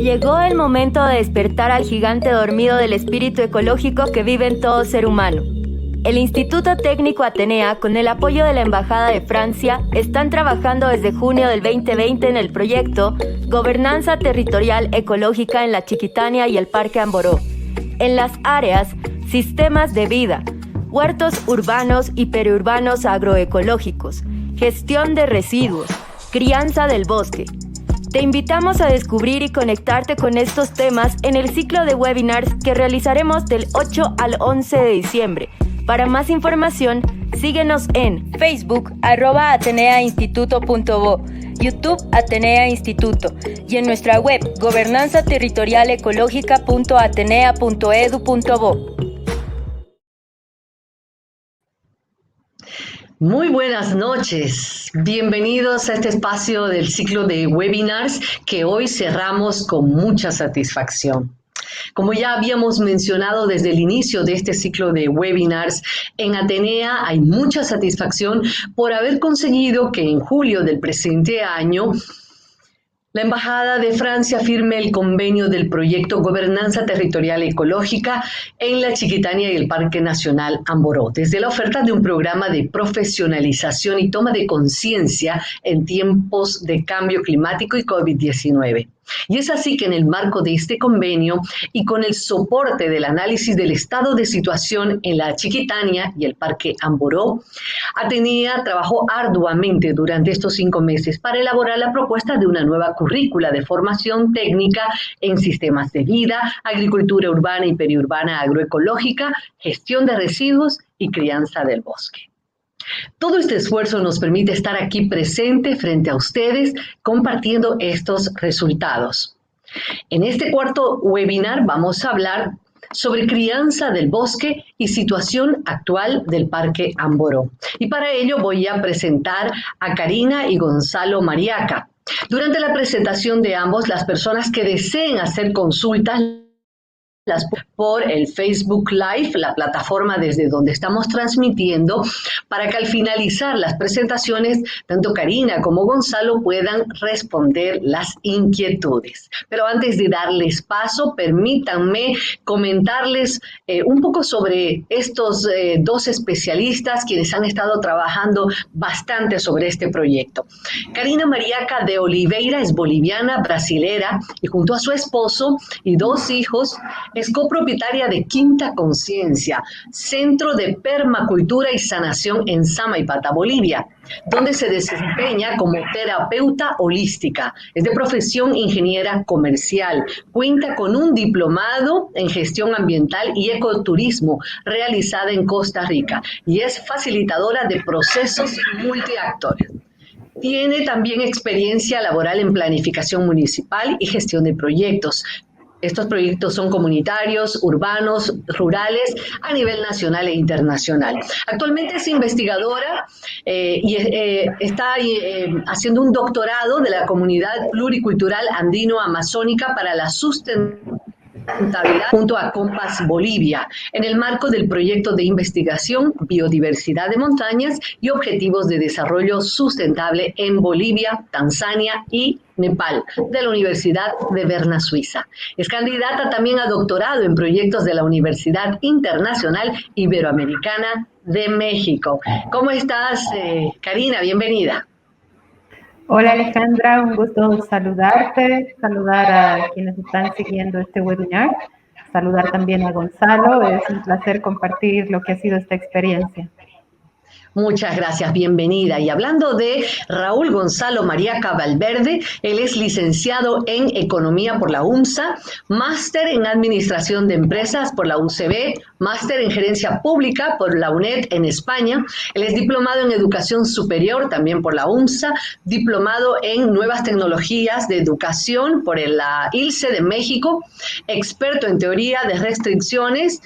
Llegó el momento de despertar al gigante dormido del espíritu ecológico que vive en todo ser humano. El Instituto Técnico Atenea, con el apoyo de la Embajada de Francia, están trabajando desde junio del 2020 en el proyecto Gobernanza Territorial Ecológica en la Chiquitania y el Parque Amboró, en las áreas Sistemas de Vida, Huertos Urbanos y Periurbanos Agroecológicos, Gestión de Residuos, Crianza del Bosque. Te invitamos a descubrir y conectarte con estos temas en el ciclo de webinars que realizaremos del 8 al 11 de diciembre. Para más información, síguenos en Facebook, @ateneainstituto.bo, YouTube Atenea Instituto y en nuestra web gobernanzaterritorialecológica.atenea.edu.bo. Muy buenas noches, bienvenidos a este espacio del ciclo de webinars que hoy cerramos con mucha satisfacción. Como ya habíamos mencionado desde el inicio de este ciclo de webinars, en Atenea hay mucha satisfacción por haber conseguido que en julio del presente año la Embajada de Francia firme el convenio del proyecto Gobernanza Territorial Ecológica en la Chiquitania y el Parque Nacional Amboró, desde la oferta de un programa de profesionalización y toma de conciencia en tiempos de cambio climático y COVID-19. Y es así que en el marco de este convenio y con el soporte del análisis del estado de situación en la Chiquitania y el Parque Amboró, Atenea trabajó arduamente durante estos 5 meses para elaborar la propuesta de una nueva currícula de formación técnica en sistemas de vida, agricultura urbana y periurbana agroecológica, gestión de residuos y crianza del bosque. Todo este esfuerzo nos permite estar aquí presente frente a ustedes compartiendo estos resultados. En este cuarto webinar vamos a hablar sobre crianza del bosque y situación actual del Parque Amboró. Y para ello voy a presentar a Karina y Gonzalo Mariaca. Durante la presentación de ambos, las personas que deseen hacer consultas por el Facebook Live, la plataforma desde donde estamos transmitiendo, para que al finalizar las presentaciones, tanto Karina como Gonzalo puedan responder las inquietudes. Pero antes de darles paso, permítanme comentarles un poco sobre estos dos especialistas quienes han estado trabajando bastante sobre este proyecto. Karina Mariaca de Oliveira es boliviana, brasilera, y junto a su esposo y 2 hijos, es copropietaria de Quinta Conciencia, Centro de Permacultura y Sanación en Samaipata, Bolivia, donde se desempeña como terapeuta holística. Es de profesión ingeniera comercial. Cuenta con un diplomado en gestión ambiental y ecoturismo realizada en Costa Rica y es facilitadora de procesos multiactores. Tiene también experiencia laboral en planificación municipal y gestión de proyectos. Estos proyectos son comunitarios, urbanos, rurales, a nivel nacional e internacional. Actualmente es investigadora y está haciendo un doctorado de la Comunidad Pluricultural Andino-Amazónica para la Sustentabilidad junto a Compass Bolivia, en el marco del proyecto de investigación Biodiversidad de Montañas y Objetivos de Desarrollo Sustentable en Bolivia, Tanzania y Nepal, de la Universidad de Berna, Suiza. Es candidata también a doctorado en proyectos de la Universidad Internacional Iberoamericana de México. ¿Cómo estás, Karina? Bienvenida. Hola Alejandra, un gusto saludarte, saludar a quienes están siguiendo este webinar, saludar también a Gonzalo, es un placer compartir lo que ha sido esta experiencia. Muchas gracias, bienvenida. Y hablando de Raúl Gonzalo Mariaca Valverde, él es licenciado en Economía por la UMSA, máster en Administración de Empresas por la UCB, máster en Gerencia Pública por la UNED en España. Él es diplomado en Educación Superior también por la UMSA, diplomado en Nuevas Tecnologías de Educación por la ILSE de México, experto en Teoría de Restricciones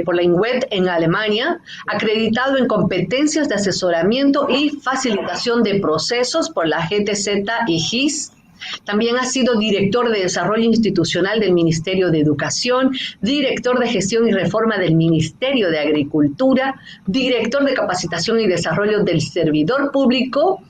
por la INWED en Alemania, acreditado en Competencias de asesoramiento y facilitación de procesos por la GTZ y GIS. También ha sido director de Desarrollo Institucional del Ministerio de Educación, director de Gestión y Reforma del Ministerio de Agricultura, director de Capacitación y Desarrollo del Servidor Público,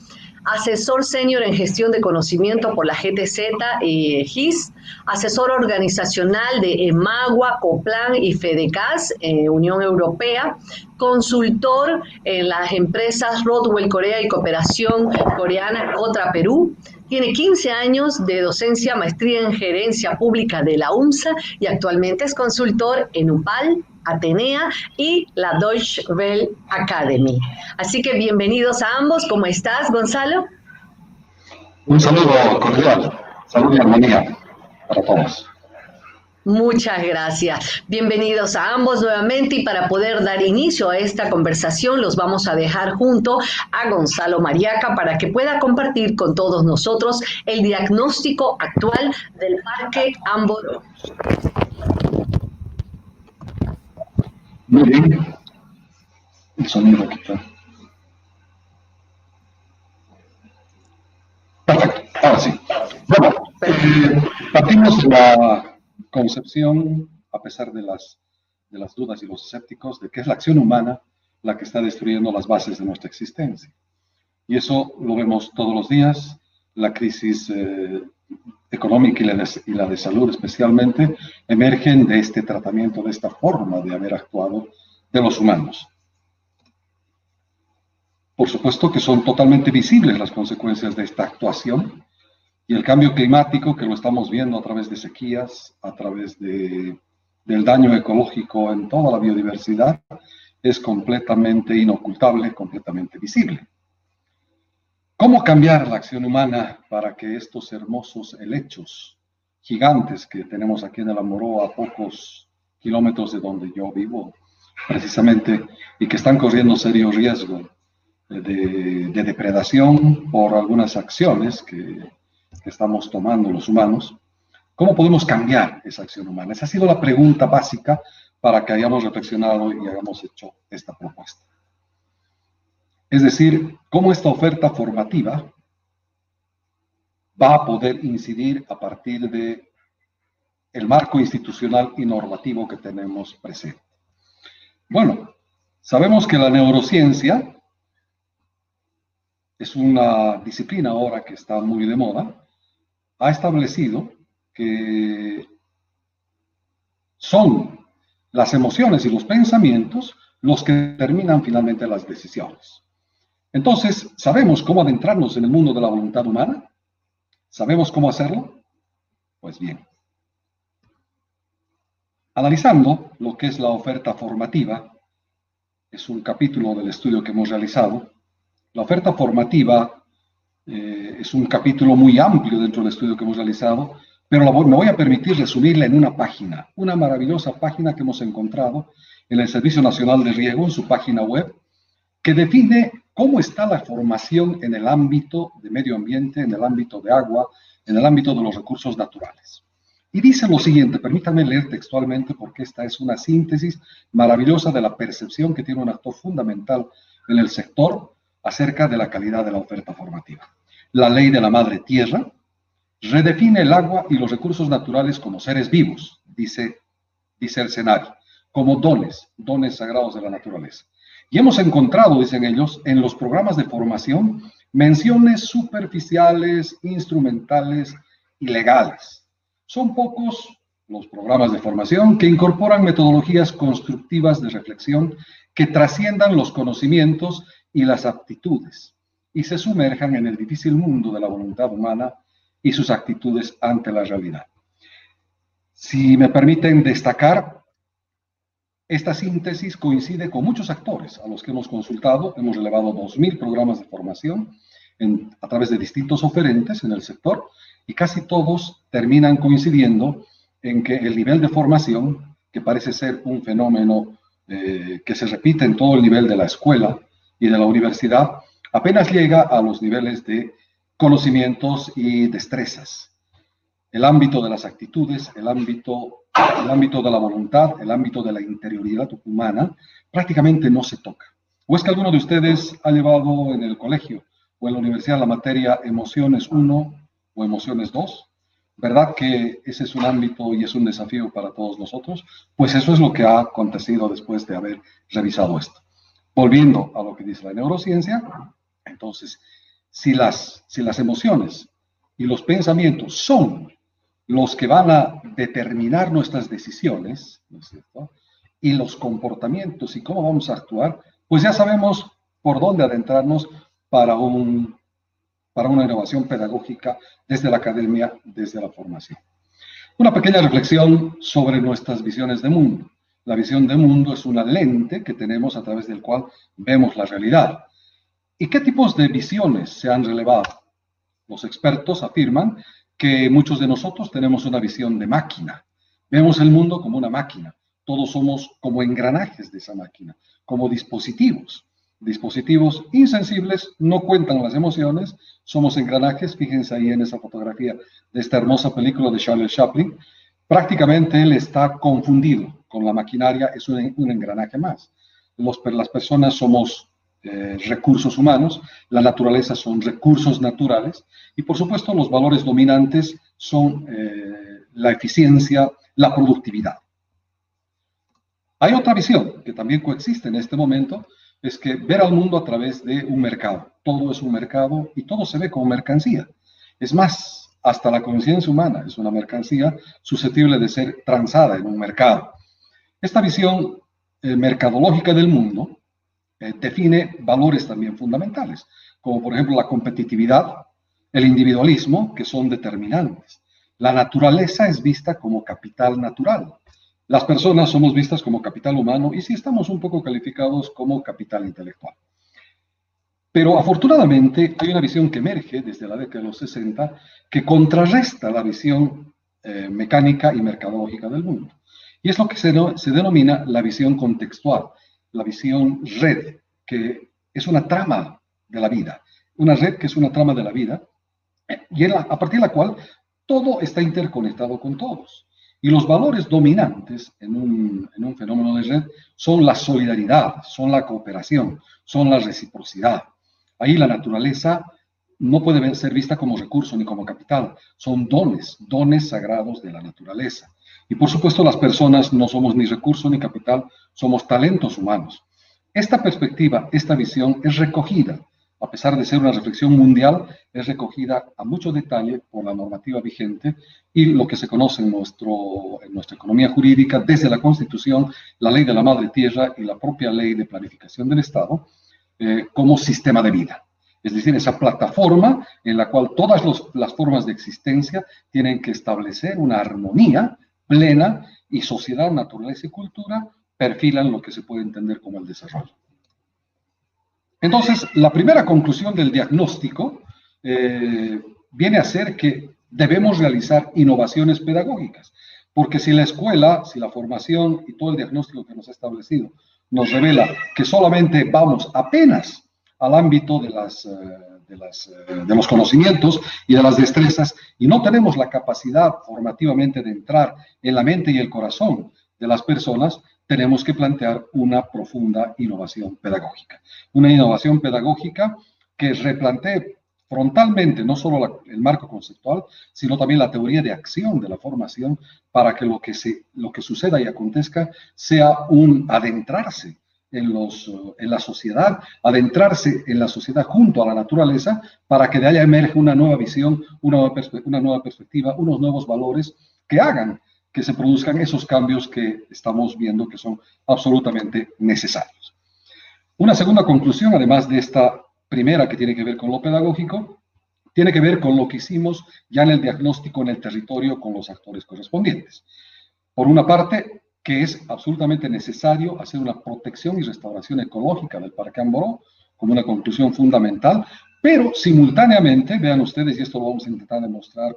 asesor senior en gestión de conocimiento por la GTZ y GIS, asesor organizacional de EMAGUA, COPLAN y FEDECAS, Unión Europea, consultor en las empresas Rodwell Corea y Cooperación Coreana Cotra Perú. Tiene 15 años de docencia, maestría en gerencia pública de la UMSA y actualmente es consultor en UPAL, Atenea y la Deutsche Welle Academy. Así que bienvenidos a ambos. ¿Cómo estás, Gonzalo? Un saludo cordial, salud y armonía para todos. Muchas gracias. Bienvenidos a ambos nuevamente y para poder dar inicio a esta conversación los vamos a dejar junto a Gonzalo Mariaca para que pueda compartir con todos nosotros el diagnóstico actual del Parque Ambos. Muy bien. El sonido aquí está. Perfecto, ahora sí. Bueno, partimos de la concepción, a pesar de las dudas y los escépticos, de que es la acción humana la que está destruyendo las bases de nuestra existencia. Y eso lo vemos todos los días. La crisis económica y la de salud especialmente emergen de este tratamiento, de esta forma de haber actuado de los humanos. Por supuesto que son totalmente visibles las consecuencias de esta actuación. Y el cambio climático, que lo estamos viendo a través de sequías, a través del daño ecológico en toda la biodiversidad, es completamente inocultable, completamente visible. ¿Cómo cambiar la acción humana para que estos hermosos helechos gigantes que tenemos aquí en el Amoró, a pocos kilómetros de donde yo vivo, precisamente, y que están corriendo serio riesgo de depredación por algunas acciones que estamos tomando los humanos, ¿cómo podemos cambiar esa acción humana? Esa ha sido la pregunta básica para que hayamos reflexionado y hayamos hecho esta propuesta. Es decir, ¿cómo esta oferta formativa va a poder incidir a partir de el marco institucional y normativo que tenemos presente? Bueno, sabemos que la neurociencia es una disciplina ahora que está muy de moda. Ha establecido que son las emociones y los pensamientos los que determinan finalmente las decisiones. Entonces, ¿sabemos cómo adentrarnos en el mundo de la voluntad humana? ¿Sabemos cómo hacerlo? Pues bien. Analizando lo que es la oferta formativa, es un capítulo del estudio que hemos realizado. La oferta formativa es un capítulo muy amplio dentro del estudio que hemos realizado, pero me voy a permitir resumirla en una página, una maravillosa página que hemos encontrado en el Servicio Nacional de Riego, en su página web, que define cómo está la formación en el ámbito de medio ambiente, en el ámbito de agua, en el ámbito de los recursos naturales. Y dice lo siguiente, permítanme leer textualmente porque esta es una síntesis maravillosa de la percepción que tiene un actor fundamental en el sector acerca de la calidad de la oferta formativa. La ley de la madre tierra redefine el agua y los recursos naturales como seres vivos, dice el SENARI, como dones sagrados de la naturaleza. Y hemos encontrado, dicen ellos, en los programas de formación, menciones superficiales, instrumentales y legales. Son pocos los programas de formación que incorporan metodologías constructivas de reflexión que trasciendan los conocimientos y las aptitudes y se sumerjan en el difícil mundo de la voluntad humana y sus actitudes ante la realidad. Si me permiten destacar, esta síntesis coincide con muchos actores a los que hemos consultado. Hemos relevado 2.000 programas de formación a través de distintos oferentes en el sector y casi todos terminan coincidiendo en que el nivel de formación, que parece ser un fenómeno que se repite en todo el nivel de la escuela y de la universidad, apenas llega a los niveles de conocimientos y destrezas. El ámbito de las actitudes, el ámbito de la voluntad, el ámbito de la interioridad humana, prácticamente no se toca. ¿O es que alguno de ustedes ha llevado en el colegio o en la universidad la materia Emociones 1 o Emociones 2? ¿Verdad que ese es un ámbito y es un desafío para todos nosotros? Pues eso es lo que ha acontecido después de haber revisado esto. Volviendo a lo que dice la neurociencia, entonces, si las emociones y los pensamientos son los que van a determinar nuestras decisiones, ¿no es cierto?, y los comportamientos y cómo vamos a actuar, pues ya sabemos por dónde adentrarnos para una innovación pedagógica desde la academia, desde la formación. Una pequeña reflexión sobre nuestras visiones de mundo. La visión de mundo es una lente que tenemos a través del cual vemos la realidad. ¿Y qué tipos de visiones se han relevado? Los expertos afirman que muchos de nosotros tenemos una visión de máquina. Vemos el mundo como una máquina. Todos somos como engranajes de esa máquina, como dispositivos. Dispositivos insensibles, no cuentan las emociones, somos engranajes. Fíjense ahí en esa fotografía de esta hermosa película de Charles Chaplin. Prácticamente él está confundido con la maquinaria, es un engranaje más. Las personas somos recursos humanos, la naturaleza son recursos naturales, y por supuesto los valores dominantes son la eficiencia, la productividad. Hay otra visión que también coexiste en este momento, es que ver al mundo a través de un mercado. Todo es un mercado y todo se ve como mercancía. Es más, hasta la conciencia humana es una mercancía susceptible de ser transada en un mercado. Esta visión mercadológica del mundo define valores también fundamentales, como por ejemplo la competitividad, el individualismo, que son determinantes. La naturaleza es vista como capital natural. Las personas somos vistas como capital humano y sí estamos un poco calificados como capital intelectual. Pero afortunadamente hay una visión que emerge desde la década de los 60 que contrarresta la visión mecánica y mercadológica del mundo. Y es lo que se denomina la visión contextual, la visión red, que es una trama de la vida. Una red que es una trama de la vida y a partir de la cual todo está interconectado con todos. Y los valores dominantes en un fenómeno de red son la solidaridad, son la cooperación, son la reciprocidad. Ahí la naturaleza no puede ser vista como recurso ni como capital, son dones sagrados de la naturaleza. Y por supuesto las personas no somos ni recurso ni capital, somos talentos humanos. Esta perspectiva, esta visión es recogida, a pesar de ser una reflexión mundial, es recogida a mucho detalle por la normativa vigente y lo que se conoce en nuestra economía jurídica desde la Constitución, la Ley de la Madre Tierra y la propia Ley de Planificación del Estado como sistema de vida. Es decir, esa plataforma en la cual todas las formas de existencia tienen que establecer una armonía plena y sociedad, naturaleza y cultura perfilan lo que se puede entender como el desarrollo. Entonces, la primera conclusión del diagnóstico viene a ser que debemos realizar innovaciones pedagógicas, porque si la escuela, si la formación y todo el diagnóstico que nos ha establecido nos revela que solamente vamos apenas al ámbito de los conocimientos y de las destrezas y no tenemos la capacidad formativamente de entrar en la mente y el corazón de las personas, tenemos que plantear una profunda innovación pedagógica. Una innovación pedagógica que replantee frontalmente no solo el marco conceptual, sino también la teoría de acción de la formación para que lo que suceda y acontezca sea un adentrarse en la sociedad, adentrarse en la sociedad junto a la naturaleza para que de allá emerja una nueva visión, una nueva perspectiva, unos nuevos valores que hagan que se produzcan esos cambios que estamos viendo que son absolutamente necesarios. Una segunda conclusión, además de esta primera que tiene que ver con lo pedagógico, tiene que ver con lo que hicimos ya en el diagnóstico en el territorio con los actores correspondientes. Por una parte, que es absolutamente necesario hacer una protección y restauración ecológica del Parque Amboró, como una conclusión fundamental, pero simultáneamente, vean ustedes, y esto lo vamos a intentar demostrar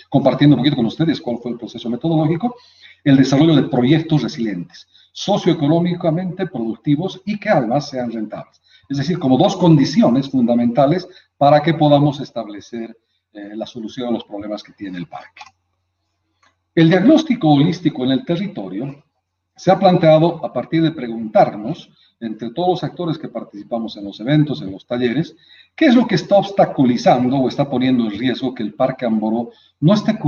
compartiendo un poquito con ustedes cuál fue el proceso metodológico, el desarrollo de proyectos resilientes, socioeconómicamente productivos y que además sean rentables. Es decir, como dos condiciones fundamentales para que podamos establecer la solución a los problemas que tiene el parque. El diagnóstico holístico en el territorio se ha planteado a partir de preguntarnos, entre todos los actores que participamos en los eventos, en los talleres, qué es lo que está obstaculizando o está poniendo en riesgo que el Parque Amboró no esté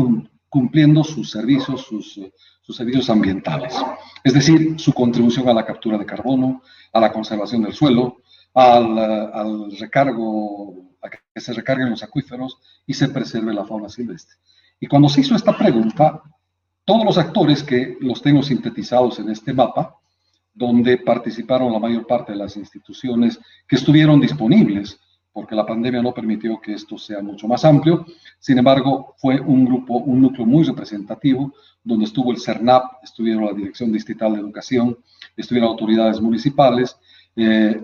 cumpliendo sus servicios, sus servicios ambientales. Es decir, su contribución a la captura de carbono, a la conservación del suelo, al recargo, a que se recarguen los acuíferos y se preserve la fauna silvestre. Y cuando se hizo esta pregunta, todos los actores que los tengo sintetizados en este mapa, donde participaron la mayor parte de las instituciones que estuvieron disponibles, porque la pandemia no permitió que esto sea mucho más amplio. Sin embargo, fue un núcleo muy representativo, donde estuvo el CERNAP, estuvieron la Dirección Distrital de Educación, estuvieron autoridades municipales,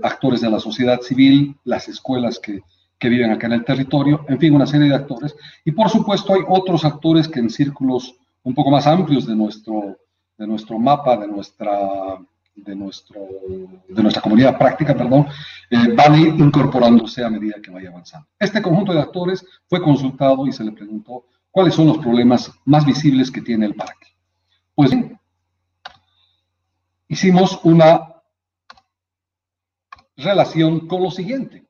actores de la sociedad civil, las escuelas que viven acá en el territorio, en fin, una serie de actores. Y por supuesto hay otros actores que en círculos un poco más amplios de nuestro mapa, de nuestra comunidad práctica, van a ir incorporándose a medida que vaya avanzando. Este conjunto de actores fue consultado y se le preguntó cuáles son los problemas más visibles que tiene el parque. Pues bien, hicimos una relación con lo siguiente.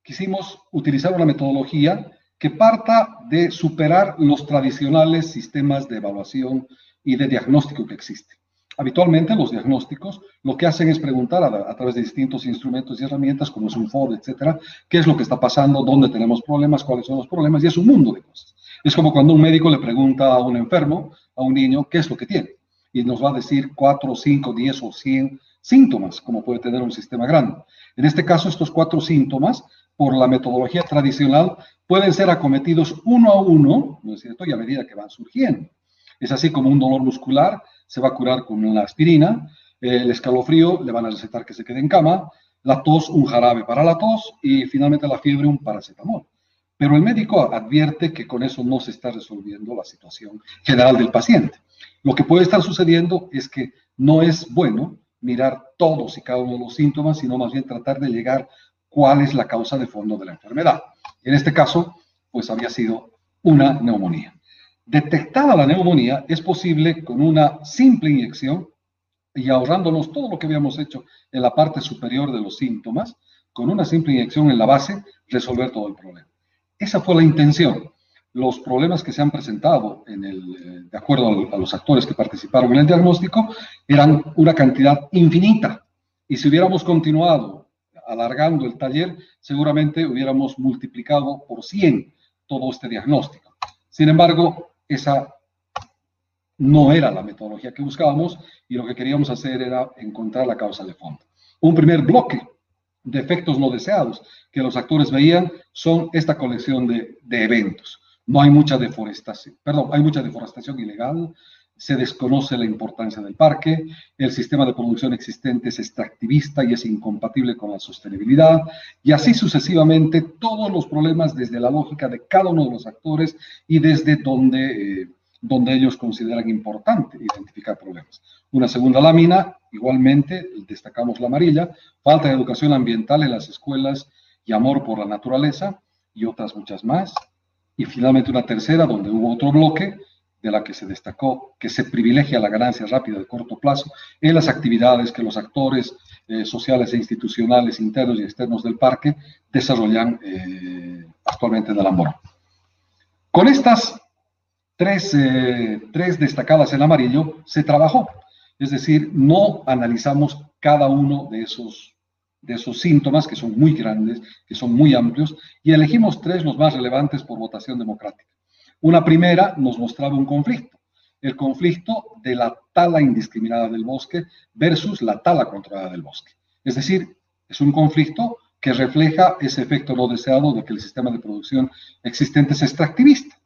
Quisimos utilizar una metodología que parta de superar los tradicionales sistemas de evaluación y de diagnóstico que existen. Habitualmente los diagnósticos lo que hacen es preguntar a través de distintos instrumentos y herramientas como es un foro, etcétera, qué es lo que está pasando, dónde tenemos problemas, cuáles son los problemas, y es un mundo de cosas. Es como cuando un médico le pregunta a un enfermo, a un niño, qué es lo que tiene, y nos va a decir 4, 5, 10 o 100 síntomas, como puede tener un sistema grande. En este caso, estos 4 síntomas, por la metodología tradicional, pueden ser acometidos uno a uno, ¿no es cierto?, y a medida que van surgiendo. Es así como un dolor muscular se va a curar con la aspirina, el escalofrío le van a recetar que se quede en cama, la tos, un jarabe para la tos, y finalmente la fiebre, un paracetamol. Pero el médico advierte que con eso no se está resolviendo la situación general del paciente. Lo que puede estar sucediendo es que no es bueno mirar todos y cada uno de los síntomas, sino más bien tratar de llegar cuál es la causa de fondo de la enfermedad. En este caso, pues había sido una neumonía. Detectada la neumonía, es posible con una simple inyección y ahorrándonos todo lo que habíamos hecho en la parte superior de los síntomas, con una simple inyección en la base, resolver todo el problema. Esa fue la intención. Los problemas que se han presentado, de acuerdo a los actores que participaron en el diagnóstico, eran una cantidad infinita. Y si hubiéramos continuado alargando el taller, seguramente hubiéramos multiplicado por 100 todo este diagnóstico. Sin embargo, esa no era la metodología que buscábamos y lo que queríamos hacer era encontrar la causa de fondo. Un primer bloque de efectos no deseados que los actores veían son esta colección de eventos. No hay mucha deforestación, hay mucha deforestación ilegal, se desconoce la importancia del parque, el sistema de producción existente es extractivista y es incompatible con la sostenibilidad, y así sucesivamente todos los problemas desde la lógica de cada uno de los actores y desde donde ellos consideran importante identificar problemas. Una segunda lámina, igualmente, destacamos la amarilla, falta de educación ambiental en las escuelas y amor por la naturaleza, y otras muchas más. Y finalmente una tercera, donde hubo otro bloque, de la que se destacó que se privilegia la ganancia rápida de corto plazo en las actividades que los actores sociales e institucionales internos y externos del parque desarrollan actualmente en el Amboró. Con estas tres destacadas en amarillo se trabajó, es decir, no analizamos cada uno de esos síntomas que son muy grandes, que son muy amplios, y elegimos 3 los más relevantes por votación democrática. Una primera nos mostraba un conflicto, el conflicto de la tala indiscriminada del bosque versus la tala controlada del bosque. Es decir, es un conflicto que refleja ese efecto no deseado de que el sistema de producción existente es extractivista.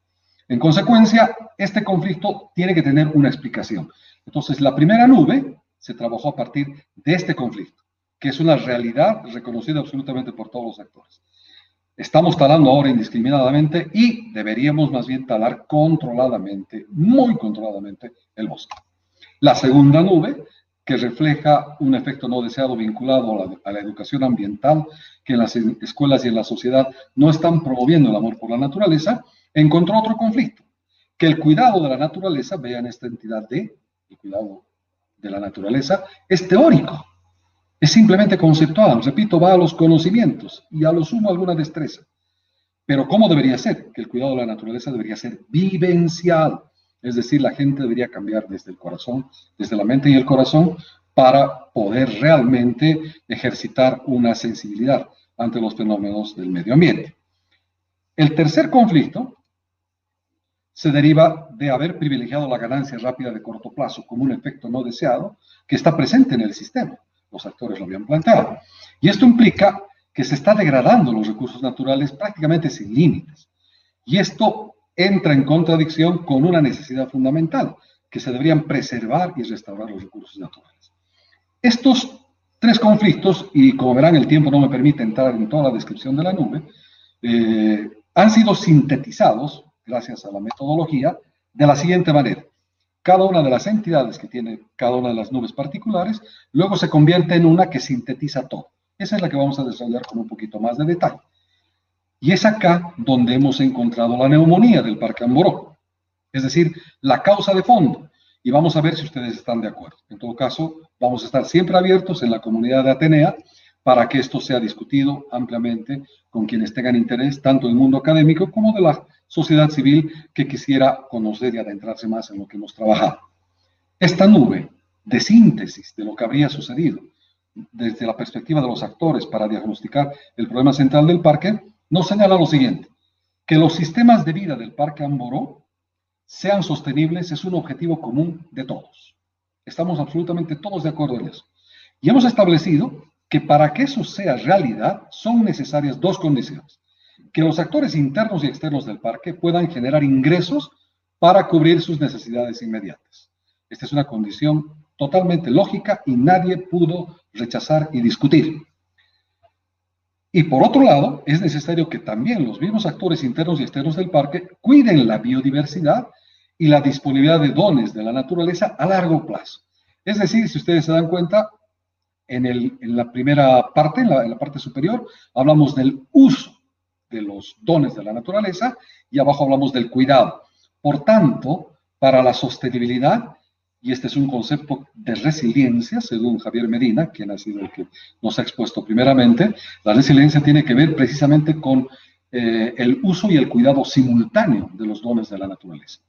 En consecuencia, este conflicto tiene que tener una explicación. Entonces, la primera nube se trabajó a partir de este conflicto, que es una realidad reconocida absolutamente por todos los actores. Estamos talando ahora indiscriminadamente y deberíamos más bien talar controladamente, muy controladamente, el bosque. La segunda nube, que refleja un efecto no deseado vinculado a la educación ambiental, que en las escuelas y en la sociedad no están promoviendo el amor por la naturaleza, encontró otro conflicto, que el cuidado de la naturaleza, vean esta entidad D, el cuidado de la naturaleza, es teórico. Es simplemente conceptual, repito, va a los conocimientos y a lo sumo alguna destreza. Pero ¿cómo debería ser? Que el cuidado de la naturaleza debería ser vivencial. Es decir, la gente debería cambiar desde el corazón, desde la mente y el corazón, para poder realmente ejercitar una sensibilidad ante los fenómenos del medio ambiente. El tercer conflicto se deriva de haber privilegiado la ganancia rápida de corto plazo como un efecto no deseado que está presente en el sistema. Los actores lo habían planteado. Y esto implica que se está degradando los recursos naturales prácticamente sin límites. Y esto entra en contradicción con una necesidad fundamental, que se deberían preservar y restaurar los recursos naturales. Estos tres conflictos, y como verán el tiempo no me permite entrar en toda la descripción de la nube, han sido sintetizados, gracias a la metodología, de la siguiente manera. Cada una de las entidades que tiene cada una de las nubes particulares, luego se convierte en una que sintetiza todo. Esa es la que vamos a desarrollar con un poquito más de detalle. Y es acá donde hemos encontrado la neumonía del Parque Amboró, es decir, la causa de fondo. Y vamos a ver si ustedes están de acuerdo. En todo caso, vamos a estar siempre abiertos en la comunidad de Atenea para que esto sea discutido ampliamente con quienes tengan interés, tanto del mundo académico como de la sociedad civil que quisiera conocer y adentrarse más en lo que hemos trabajado. Esta nube de síntesis de lo que habría sucedido desde la perspectiva de los actores para diagnosticar el problema central del parque, nos señala lo siguiente: que los sistemas de vida del Parque Amboró sean sostenibles es un objetivo común de todos. Estamos absolutamente todos de acuerdo en eso. Y hemos establecido que para que eso sea realidad son necesarias dos condiciones: que los actores internos y externos del parque puedan generar ingresos para cubrir sus necesidades inmediatas. Esta es una condición totalmente lógica y nadie pudo rechazar y discutir. Y por otro lado, es necesario que también los mismos actores internos y externos del parque cuiden la biodiversidad y la disponibilidad de dones de la naturaleza a largo plazo. Es decir, si ustedes se dan cuenta, en la primera parte, en la parte superior, hablamos del uso de los dones de la naturaleza y abajo hablamos del cuidado. Por tanto, para la sostenibilidad, y este es un concepto de resiliencia, según Javier Medina, quien ha sido el que nos ha expuesto primeramente, la resiliencia tiene que ver precisamente con el uso y el cuidado simultáneo de los dones de la naturaleza.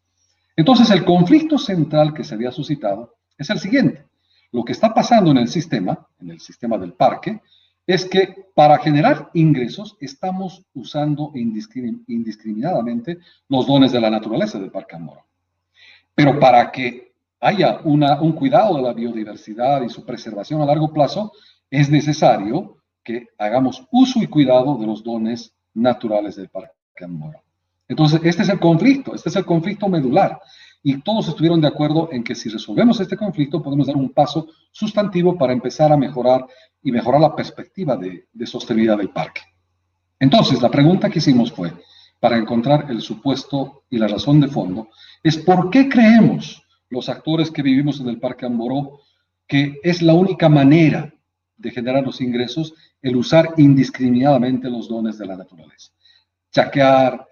Entonces, el conflicto central que se había suscitado es el siguiente. Lo que está pasando en el sistema del parque, es que para generar ingresos estamos usando indiscriminadamente los dones de la naturaleza del Parque Amboró. Pero para que haya un cuidado de la biodiversidad y su preservación a largo plazo, es necesario que hagamos uso y cuidado de los dones naturales del Parque Amboró. Entonces, este es el conflicto medular. Y todos estuvieron de acuerdo en que si resolvemos este conflicto, podemos dar un paso sustantivo para empezar a mejorar y mejorar la perspectiva de sostenibilidad del parque. Entonces, la pregunta que hicimos fue, para encontrar el supuesto y la razón de fondo, es ¿por qué creemos los actores que vivimos en el Parque Amboró que es la única manera de generar los ingresos el usar indiscriminadamente los dones de la naturaleza? Chaquear,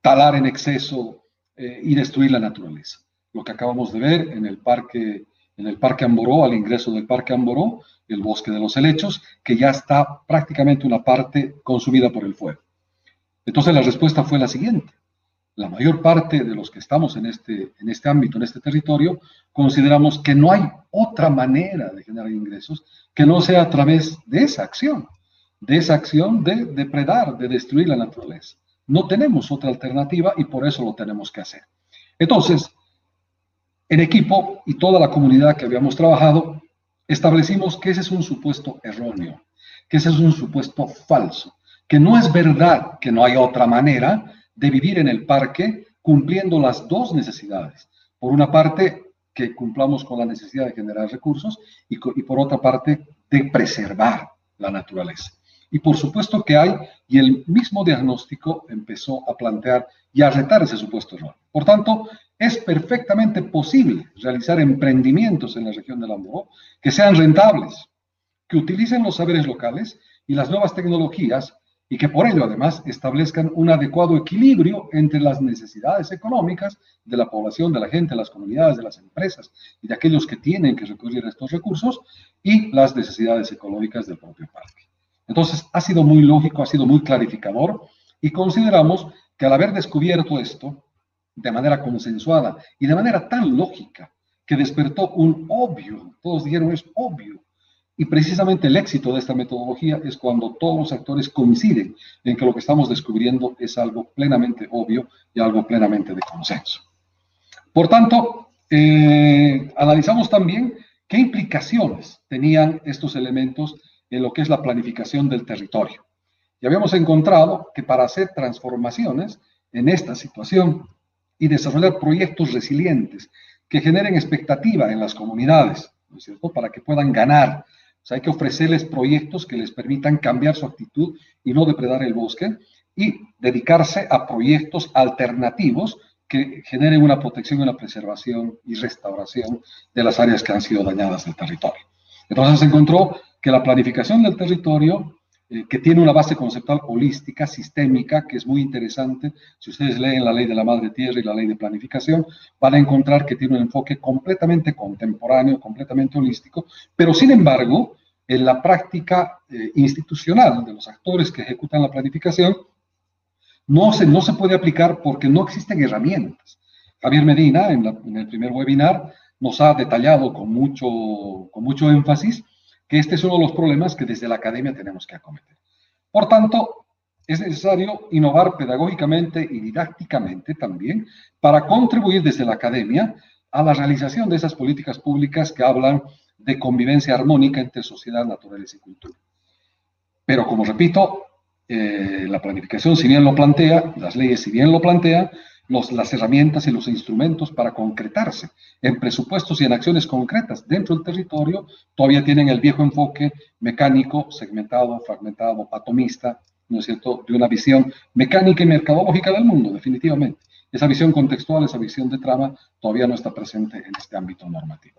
talar en exceso y destruir la naturaleza. Lo que acabamos de ver en el Parque Amboró, al ingreso del Parque Amboró, el bosque de los helechos, que ya está prácticamente una parte consumida por el fuego. Entonces la respuesta fue la siguiente: la mayor parte de los que estamos en este ámbito, en este territorio, consideramos que no hay otra manera de generar ingresos que no sea a través de esa acción de depredar, de destruir la naturaleza. No tenemos otra alternativa y por eso lo tenemos que hacer. Entonces, en equipo y toda la comunidad que habíamos trabajado, establecimos que ese es un supuesto erróneo, que ese es un supuesto falso, que no es verdad que no hay otra manera de vivir en el parque cumpliendo las dos necesidades. Por una parte, que cumplamos con la necesidad de generar recursos y por otra parte, de preservar la naturaleza. Y por supuesto que hay, y el mismo diagnóstico empezó a plantear y a retar ese supuesto error. Por tanto, es perfectamente posible realizar emprendimientos en la región del Amboró que sean rentables, que utilicen los saberes locales y las nuevas tecnologías y que por ello además establezcan un adecuado equilibrio entre las necesidades económicas de la población, de la gente, de las comunidades, de las empresas y de aquellos que tienen que recurrir a estos recursos y las necesidades económicas del propio parque. Entonces, ha sido muy lógico, ha sido muy clarificador y consideramos que al haber descubierto esto de manera consensuada y de manera tan lógica que despertó un obvio, todos dijeron es obvio, y precisamente el éxito de esta metodología es cuando todos los actores coinciden en que lo que estamos descubriendo es algo plenamente obvio y algo plenamente de consenso. Por tanto, analizamos también qué implicaciones tenían estos elementos en lo que es la planificación del territorio. Y habíamos encontrado que para hacer transformaciones en esta situación y desarrollar proyectos resilientes que generen expectativa en las comunidades, ¿no es cierto?, para que puedan ganar. O sea, hay que ofrecerles proyectos que les permitan cambiar su actitud y no depredar el bosque, y dedicarse a proyectos alternativos que generen una protección y una preservación y restauración de las áreas que han sido dañadas del territorio. Entonces se encontró que la planificación del territorio, que tiene una base conceptual holística, sistémica, que es muy interesante. Si ustedes leen la ley de la madre tierra y la ley de planificación, van a encontrar que tiene un enfoque completamente contemporáneo, completamente holístico, pero sin embargo, en la práctica institucional de los actores que ejecutan la planificación, no se puede aplicar porque no existen herramientas. Javier Medina, en el primer webinar, nos ha detallado con mucho énfasis que este es uno de los problemas que desde la academia tenemos que acometer. Por tanto, es necesario innovar pedagógicamente y didácticamente también para contribuir desde la academia a la realización de esas políticas públicas que hablan de convivencia armónica entre sociedad, naturaleza y cultura. Pero, como repito, la planificación, si bien lo plantea, las leyes, si bien lo plantean, las herramientas y los instrumentos para concretarse en presupuestos y en acciones concretas dentro del territorio todavía tienen el viejo enfoque mecánico, segmentado, fragmentado, atomista, ¿no es cierto?, de una visión mecánica y mercadológica del mundo, definitivamente. Esa visión contextual, esa visión de trama, todavía no está presente en este ámbito normativo.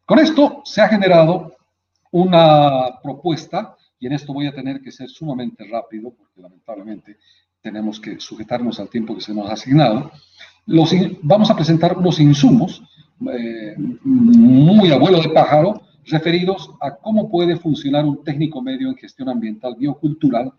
Con esto se ha generado una propuesta, y en esto voy a tener que ser sumamente rápido, porque lamentablemente tenemos que sujetarnos al tiempo que se nos ha asignado. Vamos a presentar unos insumos muy abuelo de pájaro, referidos a cómo puede funcionar un técnico medio en gestión ambiental biocultural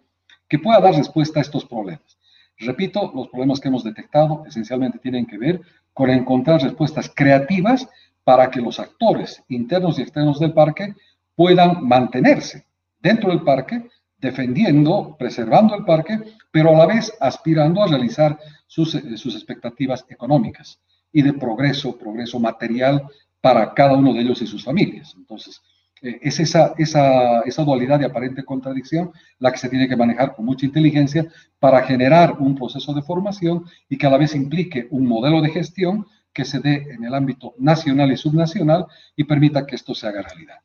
que pueda dar respuesta a estos problemas. Repito, los problemas que hemos detectado esencialmente tienen que ver con encontrar respuestas creativas para que los actores internos y externos del parque puedan mantenerse dentro del parque, defendiendo, preservando el parque, pero a la vez aspirando a realizar sus expectativas económicas y de progreso material para cada uno de ellos y sus familias. Entonces, es esa dualidad de aparente contradicción la que se tiene que manejar con mucha inteligencia para generar un proceso de formación y que a la vez implique un modelo de gestión que se dé en el ámbito nacional y subnacional y permita que esto se haga realidad.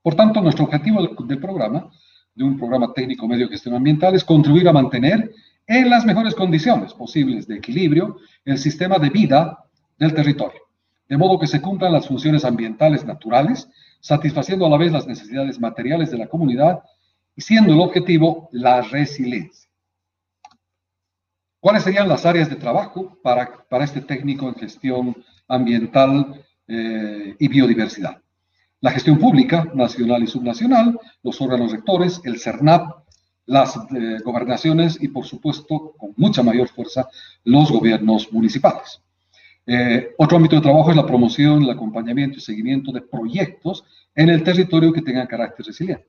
Por tanto, nuestro objetivo del programa, de un programa técnico medio de gestión ambiental, es contribuir a mantener en las mejores condiciones posibles de equilibrio el sistema de vida del territorio, de modo que se cumplan las funciones ambientales naturales, satisfaciendo a la vez las necesidades materiales de la comunidad y siendo el objetivo la resiliencia. ¿Cuáles serían las áreas de trabajo para este técnico en gestión ambiental y biodiversidad? La gestión pública, nacional y subnacional, los órganos rectores, el CERNAP, las gobernaciones y, por supuesto, con mucha mayor fuerza, los gobiernos municipales. Otro ámbito de trabajo es la promoción, el acompañamiento y seguimiento de proyectos en el territorio que tengan carácter resiliente.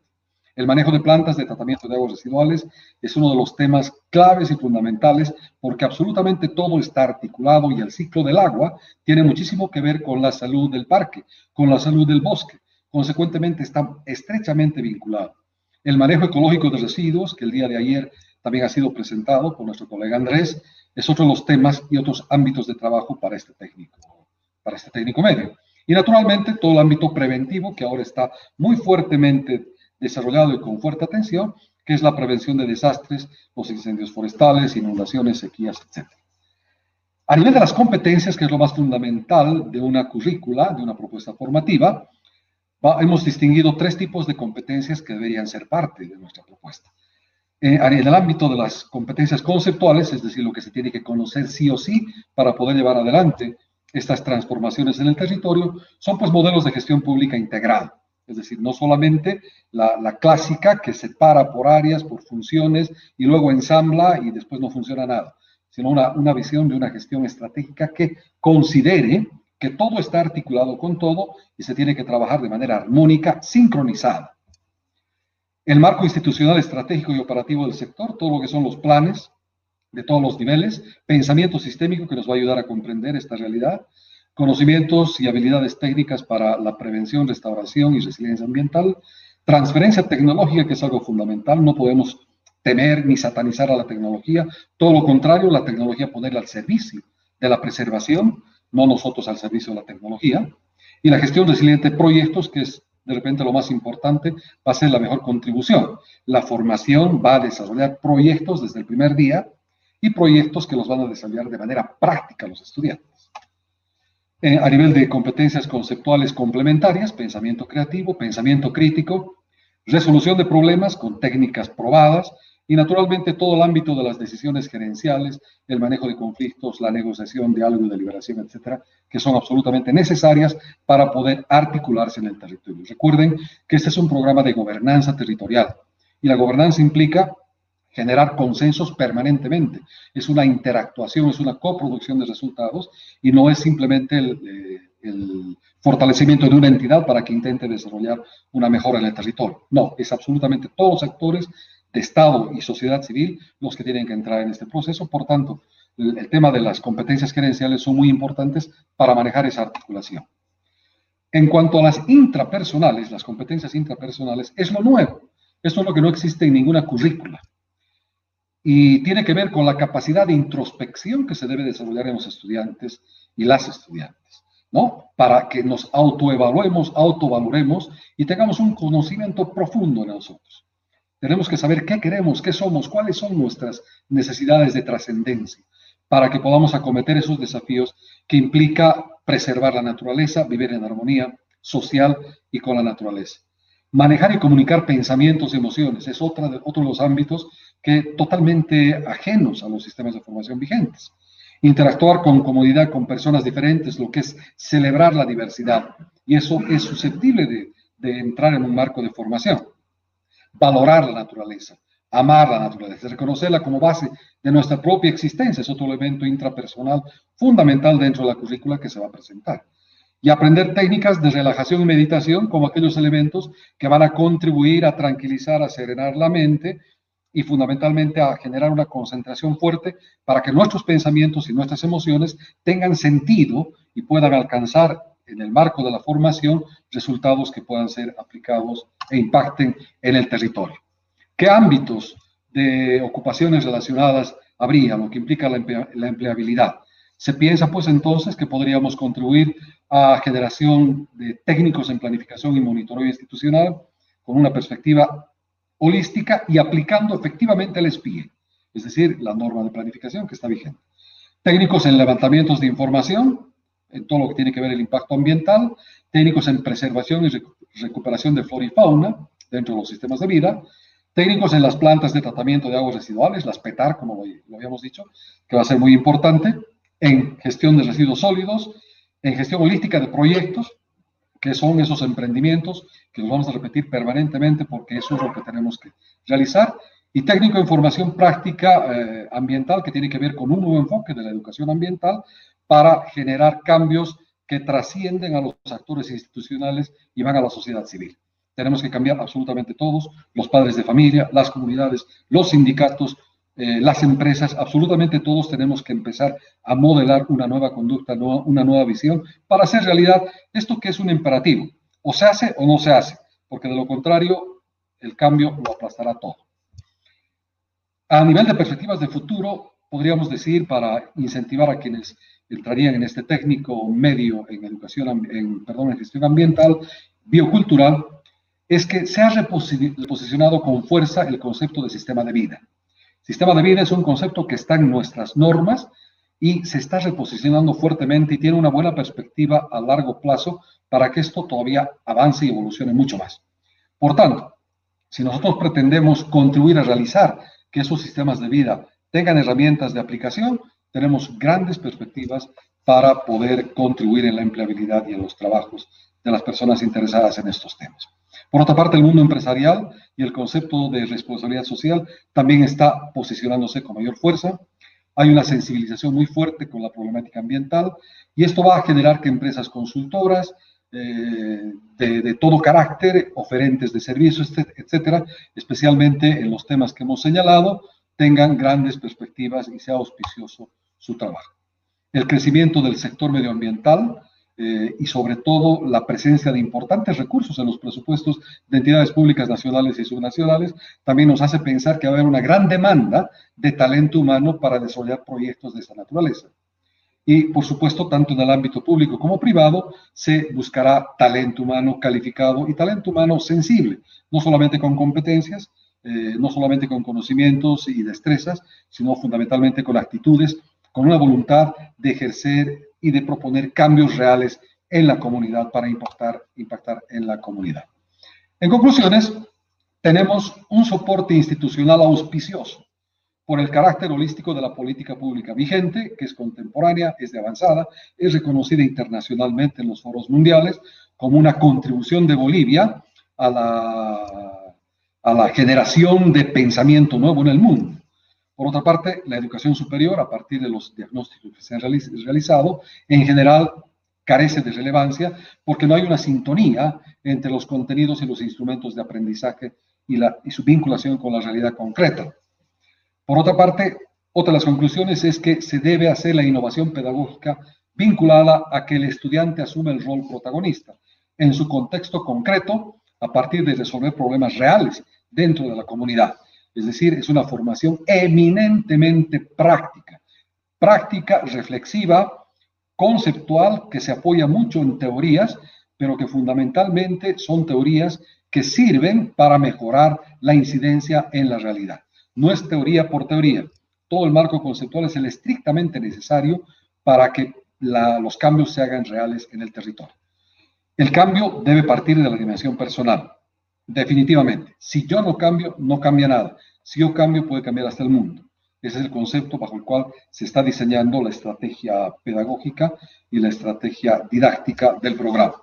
El manejo de plantas de tratamiento de aguas residuales es uno de los temas claves y fundamentales porque absolutamente todo está articulado y el ciclo del agua tiene muchísimo que ver con la salud del parque, con la salud del bosque. Consecuentemente está estrechamente vinculado. El manejo ecológico de residuos, que el día de ayer también ha sido presentado por nuestro colega Andrés, es otro de los temas y otros ámbitos de trabajo para este técnico medio. Y naturalmente todo el ámbito preventivo que ahora está muy fuertemente desarrollado y con fuerte atención, que es la prevención de desastres, los incendios forestales, inundaciones, sequías, etc. A nivel de las competencias, que es lo más fundamental de una currícula, de una propuesta formativa, hemos distinguido 3 tipos de competencias que deberían ser parte de nuestra propuesta. En el ámbito de las competencias conceptuales, es decir, lo que se tiene que conocer sí o sí para poder llevar adelante estas transformaciones en el territorio, son pues modelos de gestión pública integrada. Es decir, no solamente la clásica que separa por áreas, por funciones y luego ensambla y después no funciona nada, sino una visión de una gestión estratégica que considere que todo está articulado con todo y se tiene que trabajar de manera armónica, sincronizada. El marco institucional, estratégico y operativo del sector, todo lo que son los planes de todos los niveles, pensamiento sistémico que nos va a ayudar a comprender esta realidad, conocimientos y habilidades técnicas para la prevención, restauración y resiliencia ambiental, transferencia tecnológica, que es algo fundamental. No podemos temer ni satanizar a la tecnología, todo lo contrario, la tecnología ponerla al servicio de la preservación, no nosotros al servicio de la tecnología, y la gestión resiliente de proyectos, que es de repente lo más importante, va a ser la mejor contribución. La formación va a desarrollar proyectos desde el primer día y proyectos que los van a desarrollar de manera práctica los estudiantes. A nivel de competencias conceptuales complementarias, pensamiento creativo, pensamiento crítico, resolución de problemas con técnicas probadas y naturalmente todo el ámbito de las decisiones gerenciales, el manejo de conflictos, la negociación, diálogo y deliberación, etcétera, que son absolutamente necesarias para poder articularse en el territorio. Recuerden que este es un programa de gobernanza territorial y la gobernanza implica generar consensos permanentemente. Es una interactuación, es una coproducción de resultados y no es simplemente el fortalecimiento de una entidad para que intente desarrollar una mejora en el territorio. No, es absolutamente todos los actores de Estado y sociedad civil los que tienen que entrar en este proceso. Por tanto, el tema de las competencias gerenciales son muy importantes para manejar esa articulación. En cuanto a las intrapersonales, las competencias intrapersonales, es lo nuevo. Esto es lo que no existe en ninguna currícula. Y tiene que ver con la capacidad de introspección que se debe desarrollar en los estudiantes y las estudiantes, ¿no? Para que nos autoevaluemos, autovaloremos y tengamos un conocimiento profundo en nosotros. Tenemos que saber qué queremos, qué somos, cuáles son nuestras necesidades de trascendencia, para que podamos acometer esos desafíos que implica preservar la naturaleza, vivir en armonía social y con la naturaleza. Manejar y comunicar pensamientos y emociones es otro de los ámbitos que totalmente ajenos a los sistemas de formación vigentes. Interactuar con comodidad con personas diferentes, lo que es celebrar la diversidad, y eso es susceptible de entrar en un marco de formación. Valorar la naturaleza, amar la naturaleza, reconocerla como base de nuestra propia existencia, es otro elemento intrapersonal fundamental dentro de la currícula que se va a presentar. Y aprender técnicas de relajación y meditación como aquellos elementos que van a contribuir a tranquilizar, a serenar la mente y fundamentalmente a generar una concentración fuerte para que nuestros pensamientos y nuestras emociones tengan sentido y puedan alcanzar en el marco de la formación resultados que puedan ser aplicados e impacten en el territorio. ¿Qué ámbitos de ocupaciones relacionadas habría, lo que implica la empleabilidad? Se piensa pues entonces que podríamos contribuir a generación de técnicos en planificación y monitoreo institucional con una perspectiva holística y aplicando efectivamente el SPIE, es decir, la norma de planificación que está vigente. Técnicos en levantamientos de información, en todo lo que tiene que ver el impacto ambiental, técnicos en preservación y recuperación de flora y fauna dentro de los sistemas de vida, técnicos en las plantas de tratamiento de aguas residuales, las PETAR, como lo habíamos dicho, que va a ser muy importante, en gestión de residuos sólidos, en gestión holística de proyectos, que son esos emprendimientos que los vamos a repetir permanentemente porque eso es lo que tenemos que realizar, y técnico en formación práctica ambiental, que tiene que ver con un nuevo enfoque de la educación ambiental para generar cambios que trascienden a los actores institucionales y van a la sociedad civil. Tenemos que cambiar absolutamente todos, los padres de familia, las comunidades, los sindicatos, las empresas, absolutamente todos tenemos que empezar a modelar una nueva conducta, una nueva visión para hacer realidad esto que es un imperativo. O se hace o no se hace, porque de lo contrario el cambio lo aplastará todo. A nivel de perspectivas de futuro, podríamos decir, para incentivar a quienes entrarían en este técnico medio en en gestión ambiental, biocultural, es que se ha reposicionado con fuerza el concepto de sistema de vida. Sistema de vida es un concepto que está en nuestras normas y se está reposicionando fuertemente y tiene una buena perspectiva a largo plazo para que esto todavía avance y evolucione mucho más. Por tanto, si nosotros pretendemos contribuir a realizar que esos sistemas de vida tengan herramientas de aplicación, tenemos grandes perspectivas para poder contribuir en la empleabilidad y en los trabajos de las personas interesadas en estos temas. Por otra parte, el mundo empresarial y el concepto de responsabilidad social también está posicionándose con mayor fuerza. hay una sensibilización muy fuerte con la problemática ambiental y esto va a generar que empresas consultoras de todo carácter, oferentes de servicios, etcétera, especialmente en los temas que hemos señalado, tengan grandes perspectivas y sea auspicioso su trabajo. El crecimiento del sector medioambiental y sobre todo la presencia de importantes recursos en los presupuestos de entidades públicas nacionales y subnacionales también nos hace pensar que va a haber una gran demanda de talento humano para desarrollar proyectos de esa naturaleza. Y, por supuesto, tanto en el ámbito público como privado, se buscará talento humano calificado y talento humano sensible, no solamente con competencias, no solamente con conocimientos y destrezas, sino fundamentalmente con actitudes, con una voluntad de ejercer y de proponer cambios reales en la comunidad para impactar en la comunidad. En conclusiones, tenemos un soporte institucional auspicioso por el carácter holístico de la política pública vigente, que es contemporánea, es de avanzada, es reconocida internacionalmente en los foros mundiales como una contribución de Bolivia a la generación de pensamiento nuevo en el mundo. Por otra parte, la educación superior, a partir de los diagnósticos que se han realizado, en general carece de relevancia porque no hay una sintonía entre los contenidos y los instrumentos de aprendizaje y su vinculación con la realidad concreta. Por otra parte, otra de las conclusiones es que se debe hacer la innovación pedagógica vinculada a que el estudiante asume el rol protagonista en su contexto concreto a partir de resolver problemas reales dentro de la comunidad. Es decir, es una formación eminentemente práctica, reflexiva, conceptual, que se apoya mucho en teorías, pero que fundamentalmente son teorías que sirven para mejorar la incidencia en la realidad. No es teoría por teoría. Todo el marco conceptual es el estrictamente necesario para que los cambios se hagan reales en el territorio. El cambio debe partir de la dimensión personal, definitivamente. Si yo no cambio, no cambia nada. Si yo cambio, puede cambiar hasta el mundo. Ese es el concepto bajo el cual se está diseñando la estrategia pedagógica y la estrategia didáctica del programa.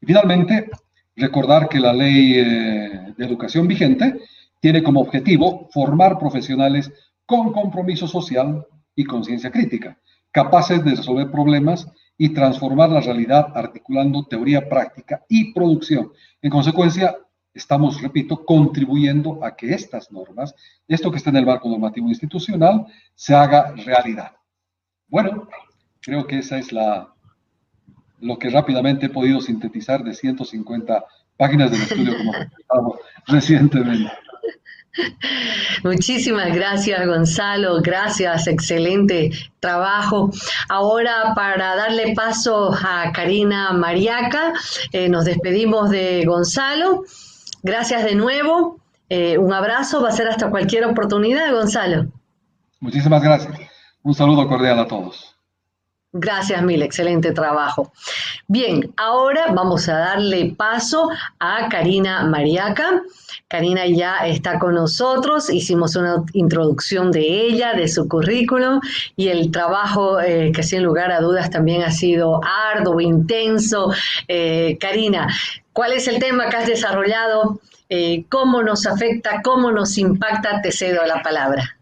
Y finalmente, recordar que la ley de educación vigente tiene como objetivo formar profesionales con compromiso social y conciencia crítica, capaces de resolver problemas y transformar la realidad articulando teoría práctica y producción. En consecuencia, estamos, repito, contribuyendo a que estas normas, esto que está en el marco normativo institucional, se haga realidad. Bueno, creo que esa es lo que rápidamente he podido sintetizar de 150 páginas del estudio que hemos presentado recientemente. Muchísimas gracias, Gonzalo. Gracias, excelente trabajo. Ahora, para darle paso a Karina Mariaca, nos despedimos de Gonzalo. Gracias de nuevo. Un abrazo. Va a ser hasta cualquier oportunidad, Gonzalo. Muchísimas gracias. Un saludo cordial a todos. Gracias mil, excelente trabajo. Bien, ahora vamos a darle paso a Karina Mariaca. Karina ya está con nosotros, hicimos una introducción de ella, de su currículum y el trabajo que sin lugar a dudas también ha sido arduo, intenso. Karina, ¿cuál es el tema que has desarrollado? ¿Cómo nos afecta, cómo nos impacta? Te cedo la palabra.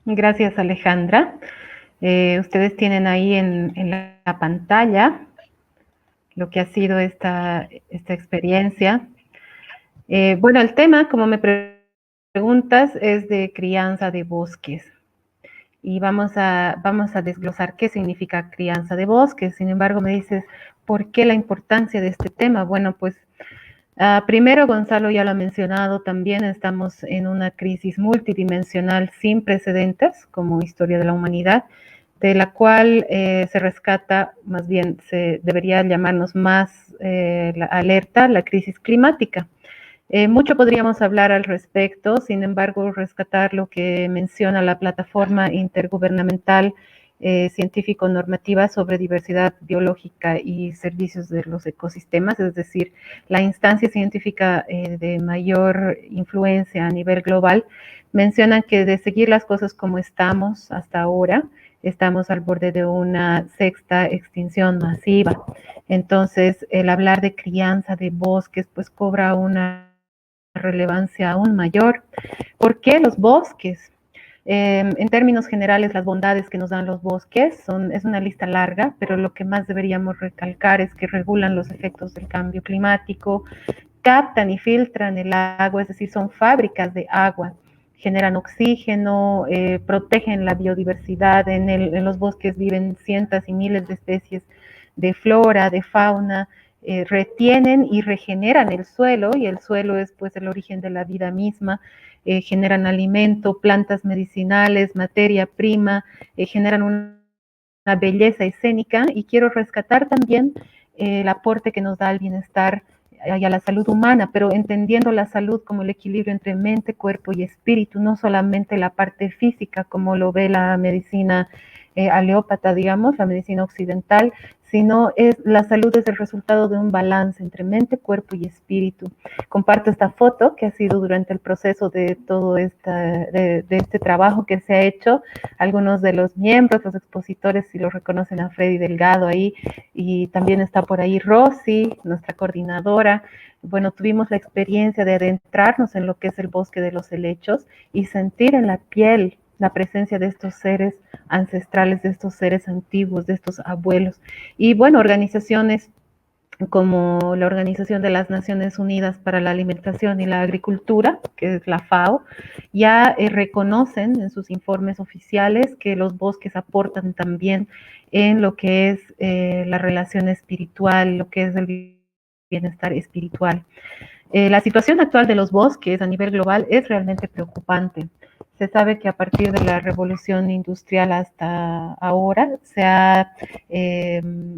Gracias, Alejandra. Ustedes tienen ahí en la pantalla lo que ha sido esta experiencia. Bueno, el tema, como me preguntas, es de crianza de bosques. Y vamos a desglosar qué significa crianza de bosques. Sin embargo, me dices, ¿por qué la importancia de este tema? Bueno, pues primero, Gonzalo ya lo ha mencionado, también estamos en una crisis multidimensional sin precedentes como historia de la humanidad, de la cual se rescata, más bien se debería llamarnos más la alerta, la crisis climática. Mucho podríamos hablar al respecto, sin embargo, rescatar lo que menciona la plataforma intergubernamental científico-normativa sobre diversidad biológica y servicios de los ecosistemas, es decir, la instancia científica de mayor influencia a nivel global, mencionan que de seguir las cosas como estamos hasta ahora, estamos al borde de una sexta extinción masiva. Entonces, el hablar de crianza de bosques, pues cobra una relevancia aún mayor. ¿Por qué los bosques? En términos generales, las bondades que nos dan los bosques es una lista larga, pero lo que más deberíamos recalcar es que regulan los efectos del cambio climático, captan y filtran el agua, es decir, son fábricas de agua, generan oxígeno, protegen la biodiversidad. En los bosques viven cientos y miles de especies de flora, de fauna, retienen y regeneran el suelo, y el suelo es pues el origen de la vida misma. Generan alimento, plantas medicinales, materia prima, generan una belleza escénica, y quiero rescatar también el aporte que nos da al bienestar y a la salud humana, pero entendiendo la salud como el equilibrio entre mente, cuerpo y espíritu, no solamente la parte física como lo ve la medicina aleópata, digamos, la medicina occidental, sino la salud es el resultado de un balance entre mente, cuerpo y espíritu. Comparto esta foto que ha sido durante el proceso de todo de este trabajo que se ha hecho. Algunos de los miembros, los expositores, si lo reconocen a Freddy Delgado ahí, y también está por ahí Rosy, nuestra coordinadora. Bueno, tuvimos la experiencia de adentrarnos en lo que es el bosque de los helechos y sentir en la piel la presencia de estos seres ancestrales, de estos seres antiguos, de estos abuelos. Y bueno, organizaciones como la Organización de las Naciones Unidas para la Alimentación y la Agricultura, que es la FAO, ya reconocen en sus informes oficiales que los bosques aportan también en lo que es la relación espiritual, lo que es el bienestar espiritual. La situación actual de los bosques a nivel global es realmente preocupante. Se sabe que a partir de la revolución industrial hasta ahora se ha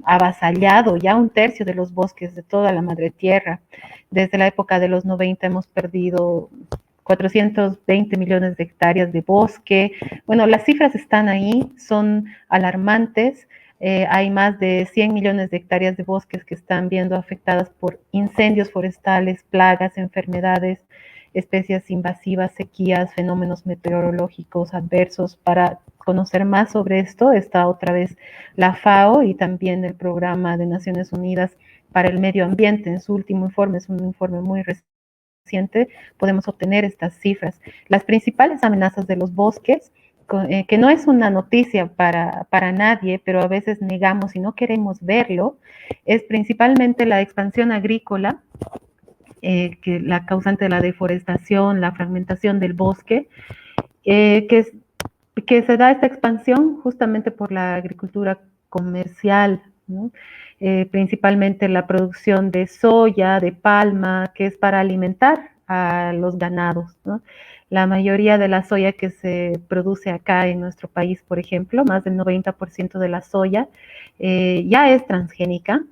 avasallado ya un tercio de los bosques de toda la madre tierra. Desde la época de los 90 hemos perdido 420 millones de hectáreas de bosque. Bueno, las cifras están ahí, son alarmantes. Hay más de 100 millones de hectáreas de bosques que están viendo afectadas por incendios forestales, plagas, enfermedades, especies invasivas, sequías, fenómenos meteorológicos adversos. Para conocer más sobre esto está otra vez la FAO y también el Programa de Naciones Unidas para el Medio Ambiente. En su último informe, es un informe muy reciente, podemos obtener estas cifras. Las principales amenazas de los bosques, que no es una noticia para nadie, pero a veces negamos y no queremos verlo, es principalmente la expansión agrícola, que la causante de la deforestación, la fragmentación del bosque, que se da esta expansión justamente por la agricultura comercial, ¿no? Principalmente la producción de soya, de palma, que es para alimentar a los ganados, ¿no? La mayoría de la soya que se produce acá en nuestro país, por ejemplo, más del 90% de la soya ya es transgénica,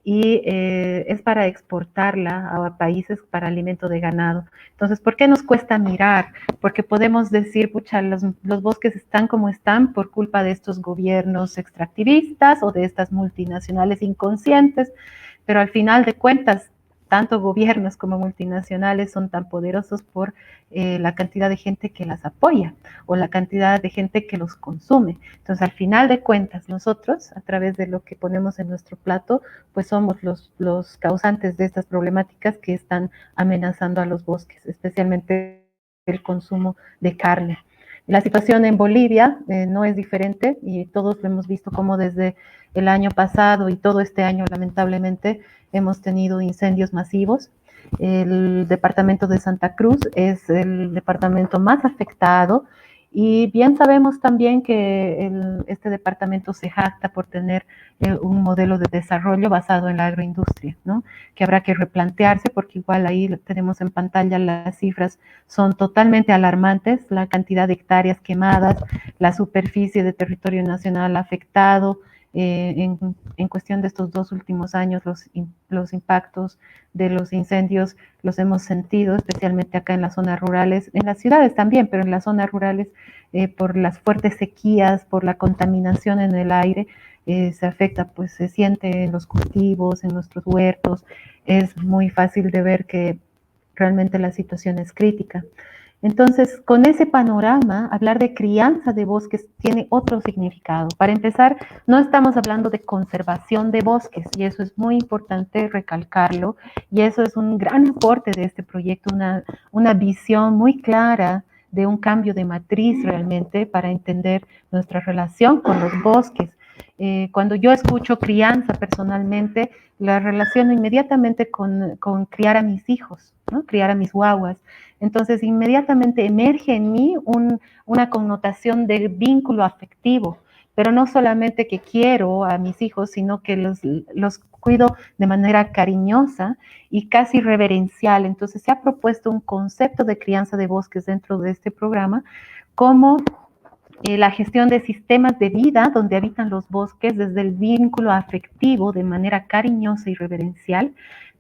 y es para exportarla a países para alimento de ganado. Entonces, ¿por qué nos cuesta mirar? Porque podemos decir, pucha, los bosques están como están por culpa de estos gobiernos extractivistas o de estas multinacionales inconscientes, pero al final de cuentas, tanto gobiernos como multinacionales son tan poderosos por la cantidad de gente que las apoya o la cantidad de gente que los consume. Entonces, al final de cuentas, nosotros, a través de lo que ponemos en nuestro plato, pues somos los causantes de estas problemáticas que están amenazando a los bosques, especialmente el consumo de carne. La situación en Bolivia no es diferente, y todos lo hemos visto como desde el año pasado y todo este año, lamentablemente, hemos tenido incendios masivos. El departamento de Santa Cruz es el departamento más afectado, y bien sabemos también que este departamento se jacta por tener un modelo de desarrollo basado en la agroindustria, ¿no? Que habrá que replantearse, porque igual ahí tenemos en pantalla las cifras, son totalmente alarmantes, la cantidad de hectáreas quemadas, la superficie de territorio nacional afectado. En cuestión de estos 2 últimos años, los impactos de los incendios los hemos sentido, especialmente acá en las zonas rurales, en las ciudades también, pero en las zonas rurales, por las fuertes sequías, por la contaminación en el aire, se afecta, pues se siente en los cultivos, en nuestros huertos. Es muy fácil de ver que realmente la situación es crítica. Entonces, con ese panorama, hablar de crianza de bosques tiene otro significado. Para empezar, no estamos hablando de conservación de bosques, y eso es muy importante recalcarlo, y eso es un gran aporte de este proyecto, una visión muy clara de un cambio de matriz realmente para entender nuestra relación con los bosques. Cuando yo escucho crianza personalmente, la relaciono inmediatamente con criar a mis hijos, ¿no? Criar a mis guaguas. Entonces, inmediatamente emerge en mí una connotación de vínculo afectivo, pero no solamente que quiero a mis hijos, sino que los cuido de manera cariñosa y casi reverencial. Entonces, se ha propuesto un concepto de crianza de bosques dentro de este programa como la gestión de sistemas de vida donde habitan los bosques desde el vínculo afectivo de manera cariñosa y reverencial,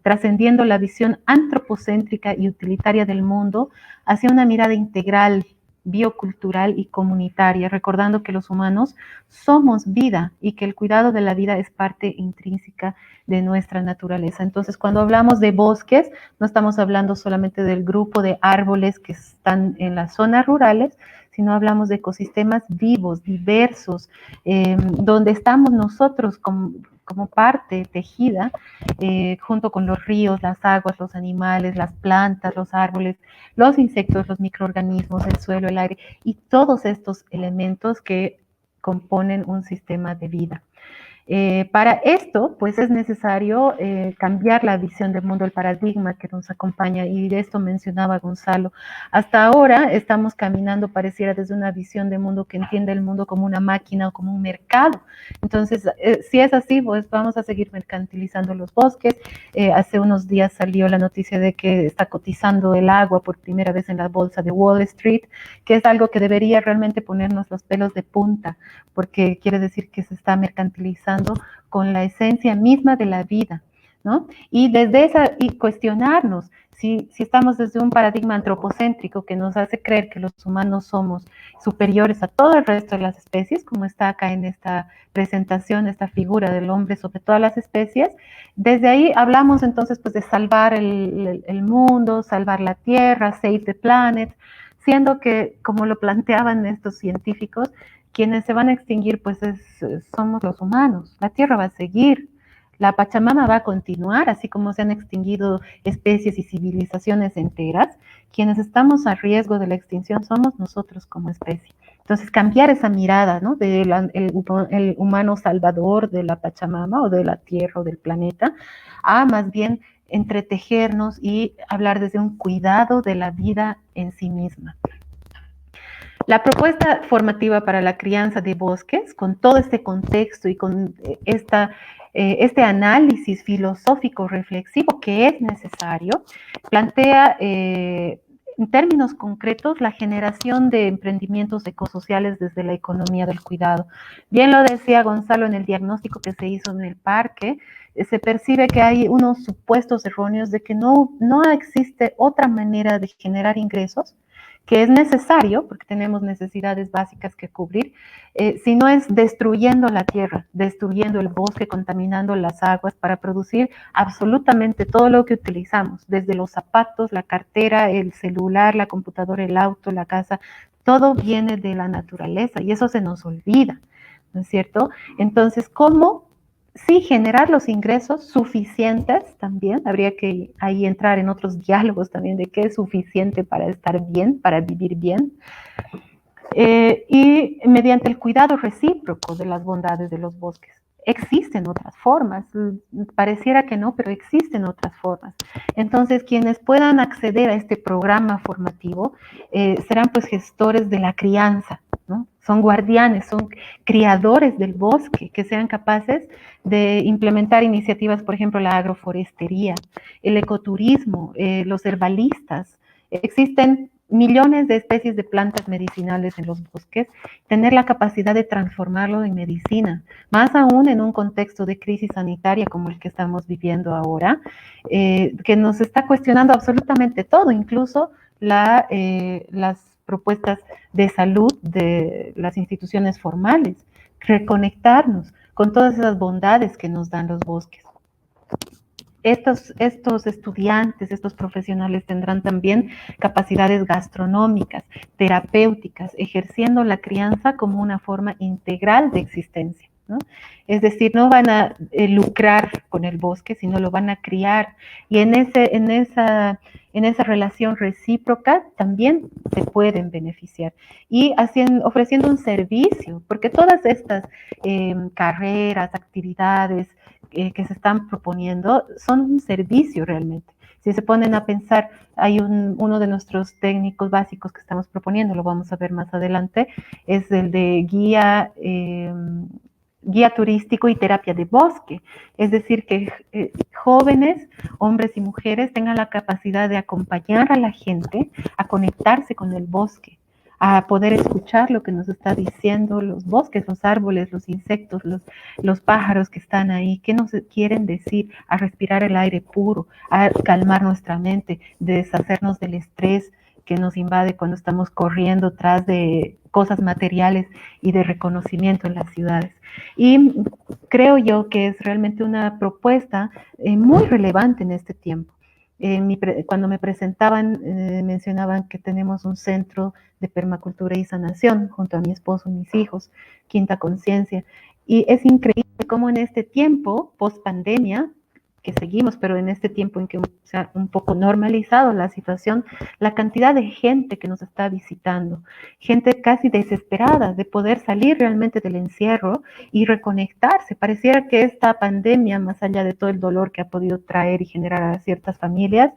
trascendiendo la visión antropocéntrica y utilitaria del mundo hacia una mirada integral, biocultural y comunitaria, recordando que los humanos somos vida y que el cuidado de la vida es parte intrínseca de nuestra naturaleza. Entonces, cuando hablamos de bosques, no estamos hablando solamente del grupo de árboles que están en las zonas rurales, sino hablamos de ecosistemas vivos, diversos, donde estamos nosotros como parte tejida, junto con los ríos, las aguas, los animales, las plantas, los árboles, los insectos, los microorganismos, el suelo, el aire, y todos estos elementos que componen un sistema de vida. Para esto, pues es necesario cambiar la visión del mundo, el paradigma que nos acompaña, y de esto mencionaba Gonzalo. Hasta ahora estamos caminando, pareciera, desde una visión de mundo que entiende el mundo como una máquina o como un mercado. Entonces, si es así, pues vamos a seguir mercantilizando los bosques. Hace unos días salió la noticia de que está cotizando el agua por primera vez en la bolsa de Wall Street, que es algo que debería realmente ponernos los pelos de punta, porque quiere decir que se está mercantilizando con la esencia misma de la vida, ¿no? Y desde esa, y cuestionarnos si estamos desde un paradigma antropocéntrico que nos hace creer que los humanos somos superiores a todo el resto de las especies, como está acá en esta presentación, esta figura del hombre sobre todas las especies. Desde ahí hablamos entonces pues de salvar el mundo, salvar la tierra, save the planet, siendo que, como lo planteaban estos científicos, quienes se van a extinguir pues somos los humanos. La tierra va a seguir, la Pachamama va a continuar, así como se han extinguido especies y civilizaciones enteras. Quienes estamos a riesgo de la extinción somos nosotros como especie. Entonces, cambiar esa mirada, ¿no? El humano salvador de la Pachamama o de la tierra o del planeta, a más bien entretejernos y hablar desde un cuidado de la vida en sí misma. La propuesta formativa para la crianza de bosques, con todo este contexto y con este análisis filosófico reflexivo que es necesario, plantea en términos concretos la generación de emprendimientos ecosociales desde la economía del cuidado. Bien lo decía Gonzalo en el diagnóstico que se hizo en el parque, se percibe que hay unos supuestos erróneos de que no existe otra manera de generar ingresos, que es necesario, porque tenemos necesidades básicas que cubrir, si no es destruyendo la tierra, destruyendo el bosque, contaminando las aguas para producir absolutamente todo lo que utilizamos, desde los zapatos, la cartera, el celular, la computadora, el auto, la casa, todo viene de la naturaleza y eso se nos olvida, ¿no es cierto? Entonces, ¿cómo? Sí, generar los ingresos suficientes también, habría que ahí entrar en otros diálogos también de qué es suficiente para estar bien, para vivir bien, y mediante el cuidado recíproco de las bondades de los bosques. Existen otras formas, pareciera que no, pero existen otras formas. Entonces, quienes puedan acceder a este programa formativo serán pues gestores de la crianza, ¿no? Son guardianes, son criadores del bosque, que sean capaces de implementar iniciativas, por ejemplo, la agroforestería, el ecoturismo, los herbalistas. Existen millones de especies de plantas medicinales en los bosques, tener la capacidad de transformarlo en medicina, más aún en un contexto de crisis sanitaria como el que estamos viviendo ahora, que nos está cuestionando absolutamente todo, incluso las propuestas de salud de las instituciones formales, reconectarnos con todas esas bondades que nos dan los bosques. Estos estudiantes, estos profesionales tendrán también capacidades gastronómicas, terapéuticas, ejerciendo la crianza como una forma integral de existencia. ¿no? Es decir, no van a lucrar con el bosque, sino lo van a criar. Y en esa relación recíproca también se pueden beneficiar. Y ofreciendo un servicio, porque todas estas carreras, actividades que se están proponiendo son un servicio realmente. Si se ponen a pensar, hay uno de nuestros técnicos básicos que estamos proponiendo, lo vamos a ver más adelante, es el de guía turístico y terapia de bosque. Es decir, que jóvenes, hombres y mujeres tengan la capacidad de acompañar a la gente a conectarse con el bosque, a poder escuchar lo que nos está diciendo los bosques, los árboles, los insectos, los pájaros que están ahí, qué nos quieren decir, a respirar el aire puro, a calmar nuestra mente, deshacernos del estrés que nos invade cuando estamos corriendo tras de cosas materiales y de reconocimiento en las ciudades. Y creo yo que es realmente una propuesta muy relevante en este tiempo. Cuando me presentaban, mencionaban que tenemos un centro de permacultura y sanación junto a mi esposo y mis hijos, Quinta Conciencia. Y es increíble cómo en este tiempo, post pandemia, que seguimos, pero en este tiempo en que se ha un poco normalizado la situación, la cantidad de gente que nos está visitando, gente casi desesperada de poder salir realmente del encierro y reconectarse. Pareciera que esta pandemia, más allá de todo el dolor que ha podido traer y generar a ciertas familias,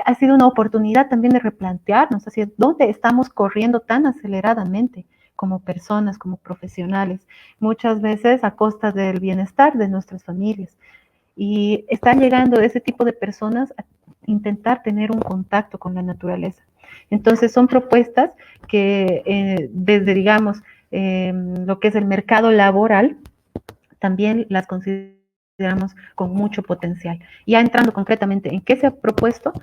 ha sido una oportunidad también de replantearnos hacia dónde estamos corriendo tan aceleradamente como personas, como profesionales, muchas veces a costa del bienestar de nuestras familias. Y están llegando ese tipo de personas a intentar tener un contacto con la naturaleza. Entonces son propuestas que desde, digamos, lo que es el mercado laboral, también las consideramos con mucho potencial. Ya entrando concretamente en qué se ha propuesto,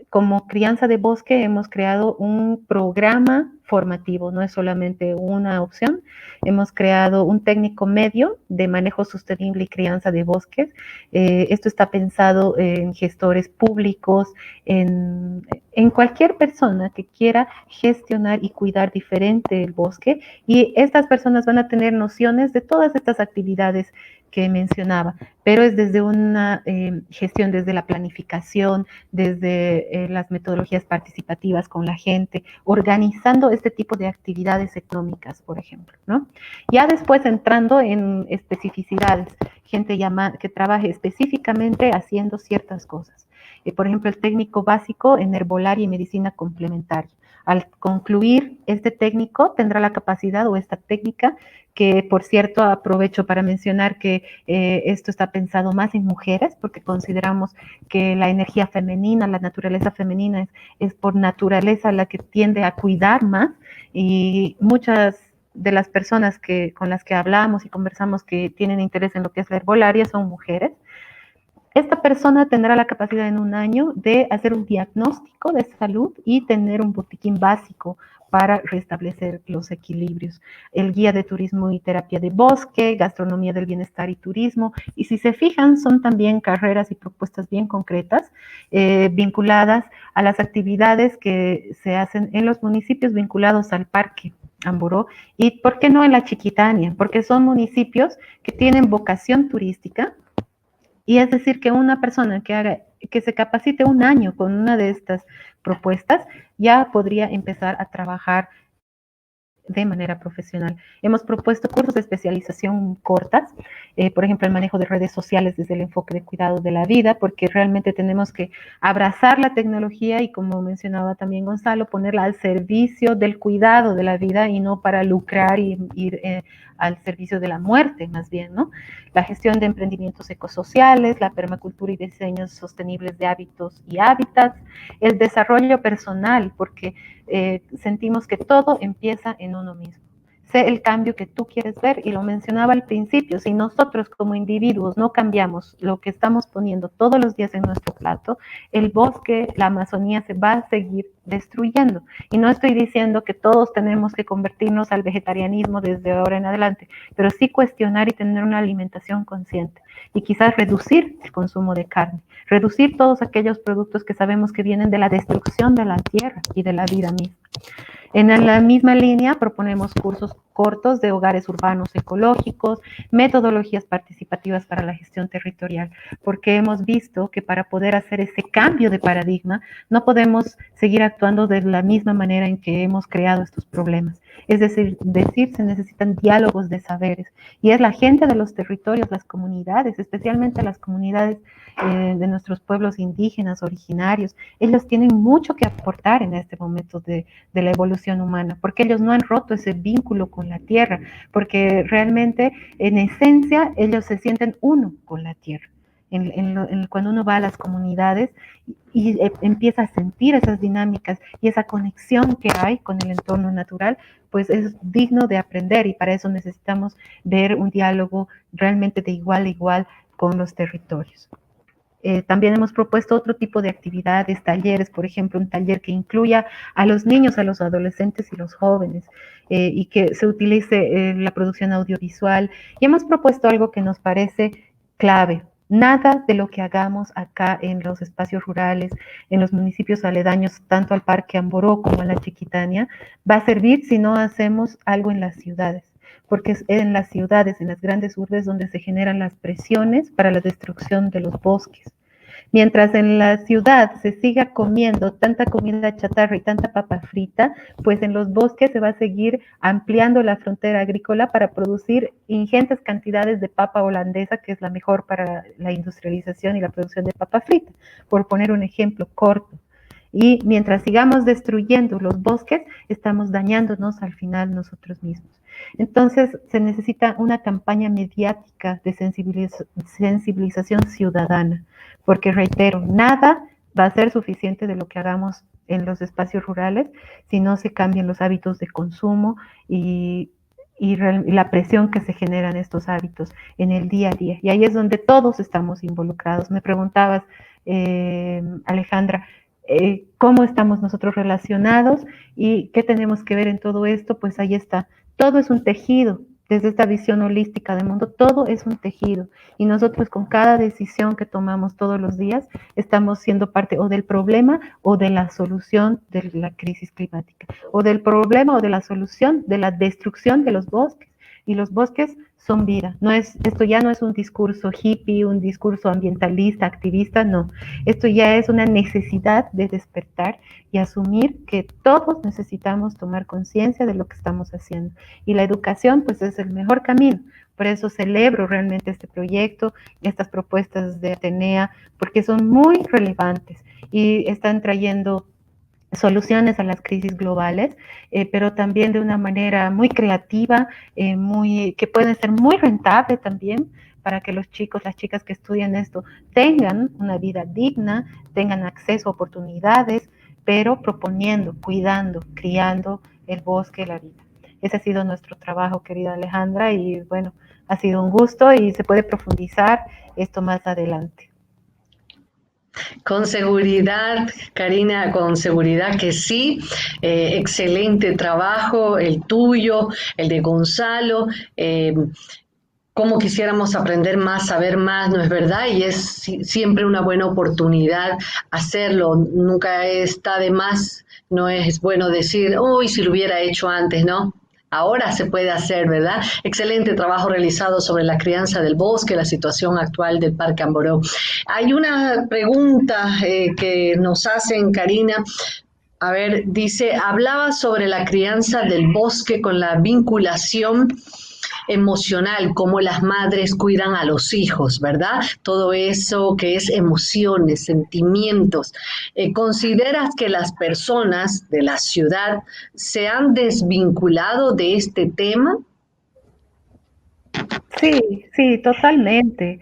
como Crianza de Bosque hemos creado un programa formativo, no es solamente una opción. Hemos creado un técnico medio de manejo sostenible y crianza de bosques. Esto está pensado en gestores públicos, en cualquier persona que quiera gestionar y cuidar diferente el bosque, y estas personas van a tener nociones de todas estas actividades que mencionaba, pero es desde una gestión, desde la planificación, desde las metodologías participativas con la gente, organizando este tipo de actividades económicas, por ejemplo, ¿no? Ya después entrando en especificidades, gente que trabaje específicamente haciendo ciertas cosas. Por ejemplo, el técnico básico en herbolaria y medicina complementaria. Al concluir este técnico tendrá la capacidad o esta técnica, que por cierto aprovecho para mencionar que esto está pensado más en mujeres, porque consideramos que la energía femenina, la naturaleza femenina es por naturaleza la que tiende a cuidar más, y muchas de las personas con las que hablamos y conversamos que tienen interés en lo que es la herbolaria son mujeres. Esta persona tendrá la capacidad en un año de hacer un diagnóstico de salud y tener un botiquín básico para restablecer los equilibrios. El guía de turismo y terapia de bosque, gastronomía del bienestar y turismo. Y si se fijan, son también carreras y propuestas bien concretas, vinculadas a las actividades que se hacen en los municipios vinculados al parque Amboró, y ¿por qué no en la Chiquitania? Porque son municipios que tienen vocación turística. Y es decir, que una persona que se capacite un año con una de estas propuestas ya podría empezar a trabajar de manera profesional. Hemos propuesto cursos de especialización cortas, por ejemplo, el manejo de redes sociales desde el enfoque de cuidado de la vida, porque realmente tenemos que abrazar la tecnología y, como mencionaba también Gonzalo, ponerla al servicio del cuidado de la vida y no para lucrar y ir al servicio de la muerte, más bien, ¿no? La gestión de emprendimientos ecosociales, la permacultura y diseños sostenibles de hábitos y hábitats, el desarrollo personal, porque sentimos que todo empieza en uno mismo. Sé el cambio que tú quieres ver, y lo mencionaba al principio, si nosotros como individuos no cambiamos lo que estamos poniendo todos los días en nuestro plato, el bosque, la Amazonía se va a seguir destruyendo. Y no estoy diciendo que todos tenemos que convertirnos al vegetarianismo desde ahora en adelante, pero sí cuestionar y tener una alimentación consciente, y quizás reducir el consumo de carne, reducir todos aquellos productos que sabemos que vienen de la destrucción de la tierra y de la vida misma. En la misma línea proponemos cursos cortos de hogares urbanos ecológicos, metodologías participativas para la gestión territorial, porque hemos visto que para poder hacer ese cambio de paradigma no podemos seguir actuando de la misma manera en que hemos creado estos problemas. Es decir, se necesitan diálogos de saberes y es la gente de los territorios, las comunidades, especialmente las comunidades de nuestros pueblos indígenas originarios. Ellos tienen mucho que aportar en este momento de la evolución humana, porque ellos no han roto ese vínculo con la tierra, porque realmente, en esencia, ellos se sienten uno con la tierra. Cuando uno va a las comunidades y empieza a sentir esas dinámicas y esa conexión que hay con el entorno natural, pues es digno de aprender y para eso necesitamos ver un diálogo realmente de igual a igual con los territorios. También hemos propuesto otro tipo de actividades, talleres, por ejemplo, un taller que incluya a los niños, a los adolescentes y los jóvenes, y que se utilice la producción audiovisual. Y hemos propuesto algo que nos parece clave. Nada de lo que hagamos acá en los espacios rurales, en los municipios aledaños, tanto al Parque Amboró como a la Chiquitania, va a servir si no hacemos algo en las ciudades, porque es en las ciudades, en las grandes urbes, donde se generan las presiones para la destrucción de los bosques. Mientras en la ciudad se siga comiendo tanta comida chatarra y tanta papa frita, pues en los bosques se va a seguir ampliando la frontera agrícola para producir ingentes cantidades de papa holandesa, que es la mejor para la industrialización y la producción de papa frita, por poner un ejemplo corto. Y mientras sigamos destruyendo los bosques, estamos dañándonos al final nosotros mismos. Entonces, se necesita una campaña mediática de sensibilización ciudadana, porque reitero, nada va a ser suficiente de lo que hagamos en los espacios rurales si no se cambian los hábitos de consumo y la presión que se genera en estos hábitos en el día a día. Y ahí es donde todos estamos involucrados. Me preguntabas, Alejandra, cómo estamos nosotros relacionados y qué tenemos que ver en todo esto. Pues ahí está, todo es un tejido. Desde esta visión holística del mundo, todo es un tejido y nosotros con cada decisión que tomamos todos los días estamos siendo parte o del problema o de la solución de la crisis climática, o del problema o de la solución de la destrucción de los bosques. Y los bosques son vida. Esto ya no es un discurso hippie, un discurso ambientalista, activista, no. Esto ya es una necesidad de despertar y asumir que todos necesitamos tomar conciencia de lo que estamos haciendo. Y la educación, pues, es el mejor camino. Por eso celebro realmente este proyecto, estas propuestas de Atenea, porque son muy relevantes y están trayendo soluciones a las crisis globales, pero también de una manera muy creativa, que puede ser muy rentable también para que los chicos, las chicas que estudian esto tengan una vida digna, tengan acceso a oportunidades, pero proponiendo, cuidando, criando el bosque, la vida. Ese ha sido nuestro trabajo, querida Alejandra, y bueno, ha sido un gusto y se puede profundizar esto más adelante. Con seguridad, Karina, con seguridad que sí. Excelente trabajo el tuyo, el de Gonzalo. Cómo quisiéramos aprender más, saber más, ¿no es verdad? Y es siempre una buena oportunidad hacerlo. Nunca está de más, no es bueno decir, uy, si lo hubiera hecho antes, ¿no? Ahora se puede hacer, ¿verdad? Excelente trabajo realizado sobre la crianza del bosque, la situación actual del Parque Amboró. Hay una pregunta que nos hacen, Karina. A ver, dice, hablaba sobre la crianza del bosque con la vinculación emocional, cómo las madres cuidan a los hijos, ¿verdad? Todo eso que es emociones, sentimientos. ¿Consideras que las personas de la ciudad se han desvinculado de este tema? Sí, totalmente.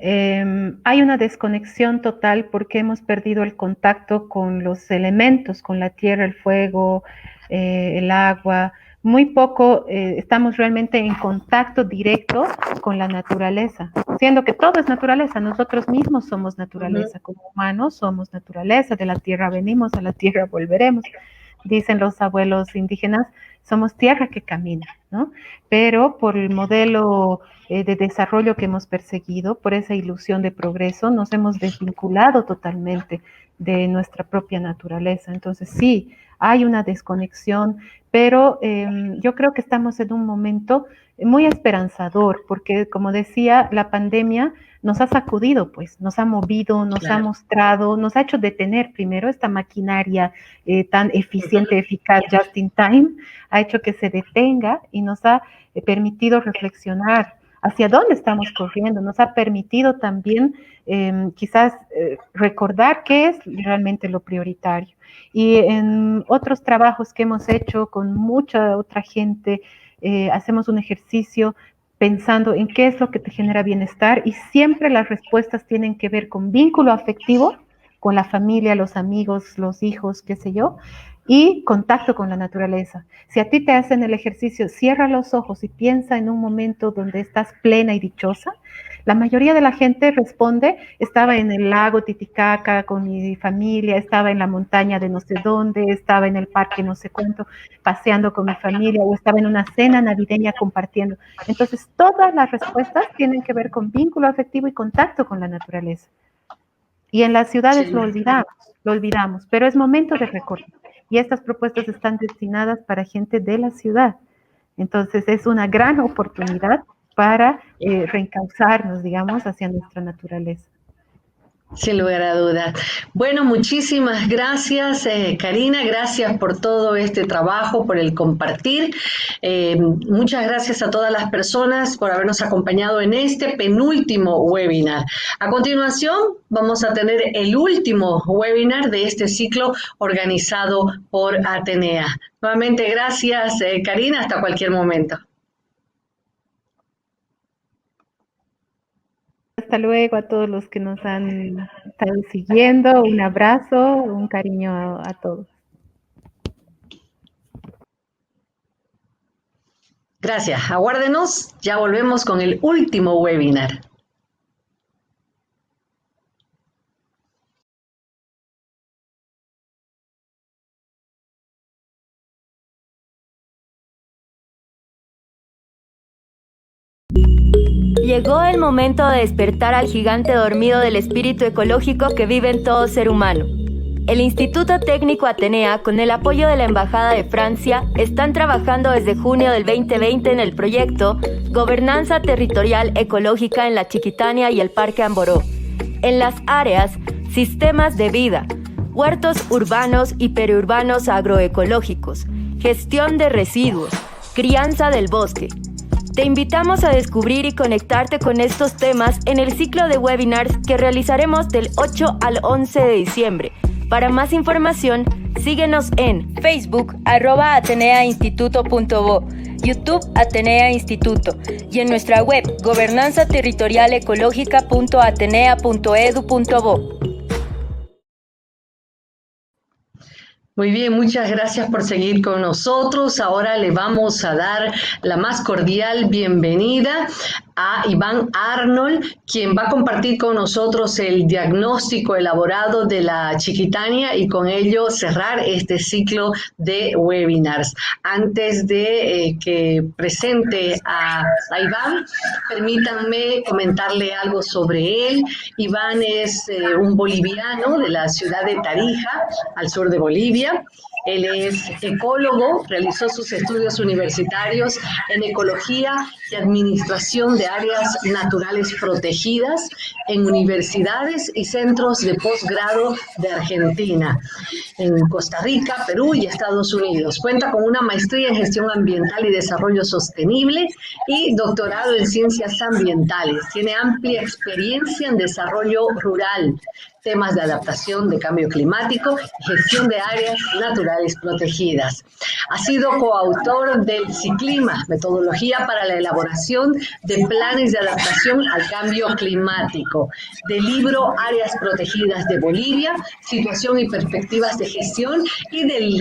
Hay una desconexión total porque hemos perdido el contacto con los elementos, con la tierra, el fuego, el agua. Muy poco estamos realmente en contacto directo con la naturaleza, siendo que todo es naturaleza, nosotros mismos somos naturaleza, como humanos somos naturaleza, de la tierra venimos, a la tierra volveremos. Dicen los abuelos indígenas, somos tierra que camina, ¿no? Pero por el modelo de desarrollo que hemos perseguido, por esa ilusión de progreso, nos hemos desvinculado totalmente de nuestra propia naturaleza. Entonces sí, hay una desconexión, pero yo creo que estamos en un momento muy esperanzador, porque como decía, la pandemia nos ha sacudido, pues, nos ha movido, nos ha mostrado, nos ha hecho detener primero esta maquinaria tan eficiente, eficaz, just in time, ha hecho que se detenga y nos ha permitido reflexionar hacia dónde estamos corriendo, nos ha permitido también quizás recordar qué es realmente lo prioritario. Y en otros trabajos que hemos hecho con mucha otra gente, hacemos un ejercicio pensando en qué es lo que te genera bienestar y siempre las respuestas tienen que ver con vínculo afectivo, con la familia, los amigos, los hijos, qué sé yo, y contacto con la naturaleza. Si a ti te hacen el ejercicio, cierra los ojos y piensa en un momento donde estás plena y dichosa, la mayoría de la gente responde, estaba en el lago Titicaca con mi familia, estaba en la montaña de no sé dónde, estaba en el parque no sé cuánto, paseando con mi familia, o estaba en una cena navideña compartiendo. Entonces, todas las respuestas tienen que ver con vínculo afectivo y contacto con la naturaleza. Y en las ciudades lo olvidamos, pero es momento de recordar. Y estas propuestas están destinadas para gente de la ciudad. Entonces, es una gran oportunidad para reencauzarnos, digamos, hacia nuestra naturaleza. Sin lugar a dudas. Bueno, muchísimas gracias, Karina, gracias por todo este trabajo, por el compartir. Muchas gracias a todas las personas por habernos acompañado en este penúltimo webinar. A continuación, vamos a tener el último webinar de este ciclo organizado por Atenea. Nuevamente, gracias, Karina, hasta cualquier momento. Hasta luego a todos los que nos han estado siguiendo. Un abrazo, un cariño a todos. Gracias. Aguárdenos, ya volvemos con el último webinar. Llegó el momento de despertar al gigante dormido del espíritu ecológico que vive en todo ser humano. El Instituto Técnico Atenea, con el apoyo de la Embajada de Francia, están trabajando desde junio del 2020 en el proyecto Gobernanza Territorial Ecológica en la Chiquitania y el Parque Amboró, en las áreas Sistemas de Vida, Huertos Urbanos y Periurbanos Agroecológicos, Gestión de Residuos, Crianza del Bosque. Te invitamos a descubrir y conectarte con estos temas en el ciclo de webinars que realizaremos del 8 al 11 de diciembre. Para más información, síguenos en Facebook @ateneainstituto.bo, YouTube Atenea Instituto y en nuestra web gobernanzaterritorialecológica.atenea.edu.bo. Muy bien, muchas gracias por seguir con nosotros. Ahora le vamos a dar la más cordial bienvenida a Iván Arnold, quien va a compartir con nosotros el diagnóstico elaborado de la Chiquitania y con ello cerrar este ciclo de webinars. Antes de que presente a Iván, permítanme comentarle algo sobre él. Iván es un boliviano de la ciudad de Tarija, al sur de Bolivia. Él es ecólogo, realizó sus estudios universitarios en ecología y administración de áreas naturales protegidas en universidades y centros de posgrado de Argentina, en Costa Rica, Perú y Estados Unidos. Cuenta con una maestría en gestión ambiental y desarrollo sostenible y doctorado en ciencias ambientales. Tiene amplia experiencia en desarrollo rural, temas de adaptación de cambio climático y gestión de áreas naturales protegidas. Ha sido coautor del CICLIMA, metodología para la elaboración de planes de adaptación al cambio climático, del libro Áreas Protegidas de Bolivia, situación y perspectivas de gestión, y del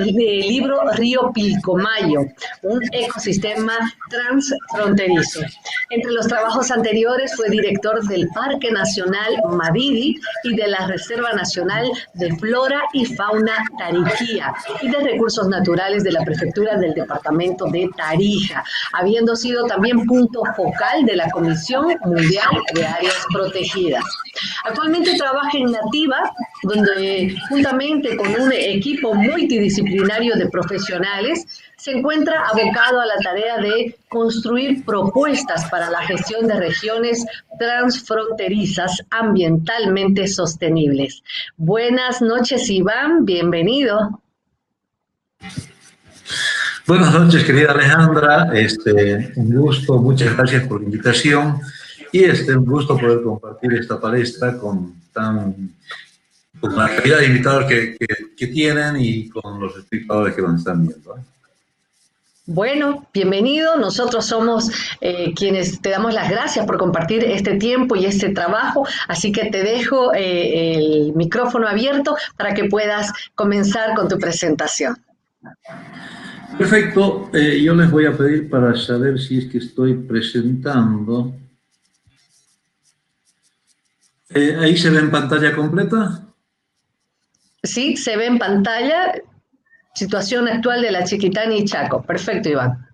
libro Río Pilcomayo, un ecosistema transfronterizo. Entre los trabajos anteriores fue director del Parque Nacional Mavidi y de la Reserva Nacional de Flora y Fauna Tariquía y de Recursos Naturales de la Prefectura prefectura del departamento de Tarija, habiendo sido también punto focal de la Comisión Mundial de Áreas Protegidas. Actualmente trabaja en Nativa, donde juntamente con un equipo multidisciplinario de profesionales se encuentra abocado a la tarea de construir propuestas para la gestión de regiones transfronterizas ambientalmente sostenibles. Buenas noches, Iván, bienvenido. Buenas noches, querida Alejandra. Un gusto, muchas gracias por la invitación y un gusto poder compartir esta palestra con la calidad de invitados que tienen y con los espectadores que nos están viendo. Bueno, bienvenido. Nosotros somos quienes te damos las gracias por compartir este tiempo y este trabajo, así que te dejo el micrófono abierto para que puedas comenzar con tu presentación. Perfecto. Yo les voy a pedir para saber si es que estoy presentando. ¿Ahí se ve en pantalla completa? Sí, se ve en pantalla. Situación actual de la Chiquitana y Chaco. Perfecto, Iván.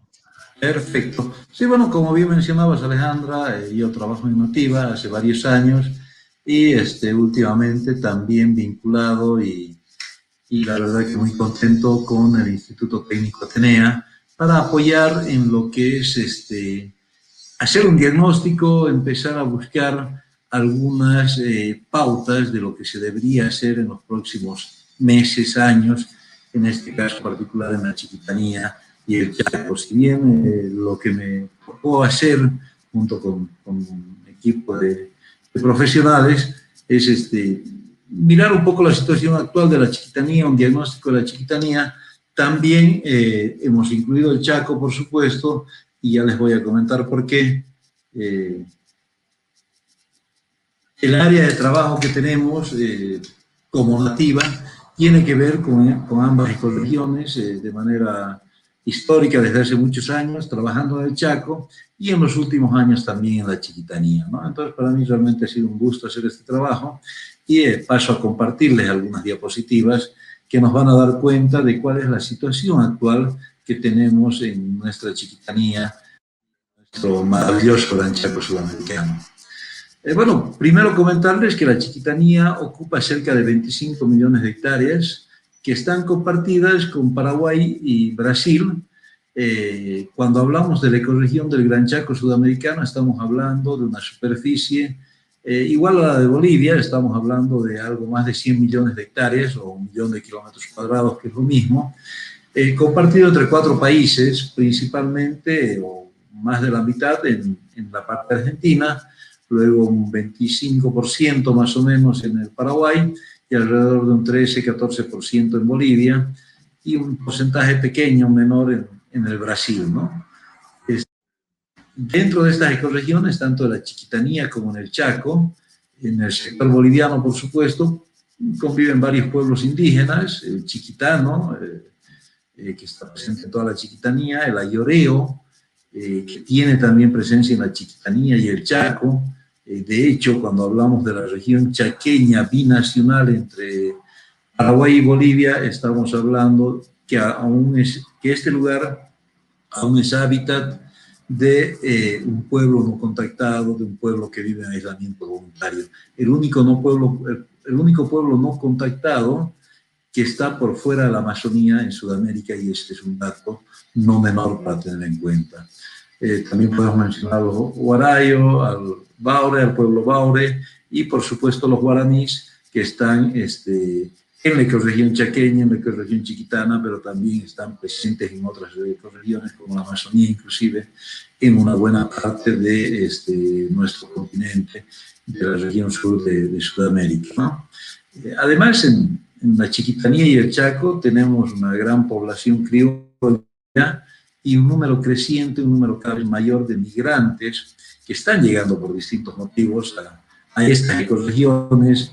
Perfecto. Sí, bueno, como bien mencionabas, Alejandra, yo trabajo en Nativa hace varios años y últimamente también vinculado y la verdad que muy contento con el Instituto Técnico Atenea para apoyar en lo que es hacer un diagnóstico, empezar a buscar algunas pautas de lo que se debería hacer en los próximos meses, años, en este caso particular en la Chiquitanía y el Chaco. Si bien lo que me tocó hacer junto con un equipo de profesionales es mirar un poco la situación actual de la Chiquitanía, un diagnóstico de la Chiquitanía. También hemos incluido el Chaco, por supuesto, y ya les voy a comentar por qué. El área de trabajo que tenemos como Nativa tiene que ver con ambas ecorregiones de manera histórica desde hace muchos años, trabajando en el Chaco y en los últimos años también en la Chiquitanía, ¿no? Entonces, para mí realmente ha sido un gusto hacer este trabajo y paso a compartirles algunas diapositivas que nos van a dar cuenta de cuál es la situación actual que tenemos en nuestra Chiquitanía, nuestro maravilloso Gran Chaco sudamericano. Bueno, primero comentarles que la Chiquitanía ocupa cerca de 25 millones de hectáreas que están compartidas con Paraguay y Brasil. Cuando hablamos de la ecorregión del Gran Chaco sudamericano, estamos hablando de una superficie igual a la de Bolivia, estamos hablando de algo más de 100 millones de hectáreas o 1 millón de kilómetros cuadrados, que es lo mismo, compartido entre 4 países, principalmente, o más de la mitad en la parte argentina, luego un 25% más o menos en el Paraguay y alrededor de un 13-14% en Bolivia y un porcentaje pequeño, menor en el Brasil, ¿no? Dentro de estas ecorregiones, tanto en la Chiquitanía como en el Chaco, en el sector boliviano, por supuesto, conviven varios pueblos indígenas, el chiquitano, que está presente en toda la Chiquitanía, el ayoreo, que tiene también presencia en la Chiquitanía y el Chaco. De hecho, cuando hablamos de la región chaqueña binacional entre Paraguay y Bolivia, estamos hablando que este lugar aún es hábitat de un pueblo no contactado, de un pueblo que vive en aislamiento voluntario. El único pueblo no contactado que está por fuera de la Amazonía en Sudamérica, y este es un dato no menor para tener en cuenta. También podemos mencionar a los Huarayo, al Baure, al pueblo Baure, y por supuesto los guaraníes que están en la ecorregión chaqueña, en la ecorregión chiquitana, pero también están presentes en otras ecorregiones como la Amazonía, inclusive en una buena parte de nuestro continente, de la región sur de Sudamérica, ¿no? Además, en la Chiquitanía y el Chaco tenemos una gran población criolla y un número creciente, un número cada vez mayor de migrantes que están llegando por distintos motivos a estas ecorregiones,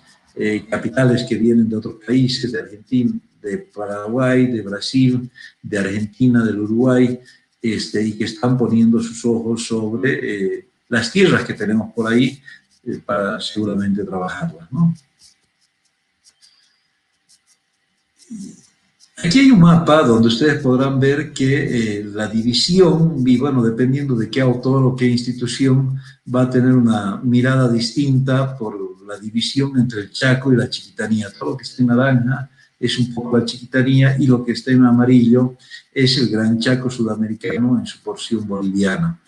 capitales que vienen de otros países, de Argentina, de Paraguay, de Brasil, de Argentina, del Uruguay, y que están poniendo sus ojos sobre las tierras que tenemos por ahí para seguramente trabajarlas, ¿no? Aquí hay un mapa donde ustedes podrán ver que la división, y bueno, dependiendo de qué autor o qué institución, va a tener una mirada distinta por la división entre el Chaco y la Chiquitanía. Todo lo que está en naranja es un poco la Chiquitanía y lo que está en amarillo es el Gran Chaco sudamericano en su porción boliviana.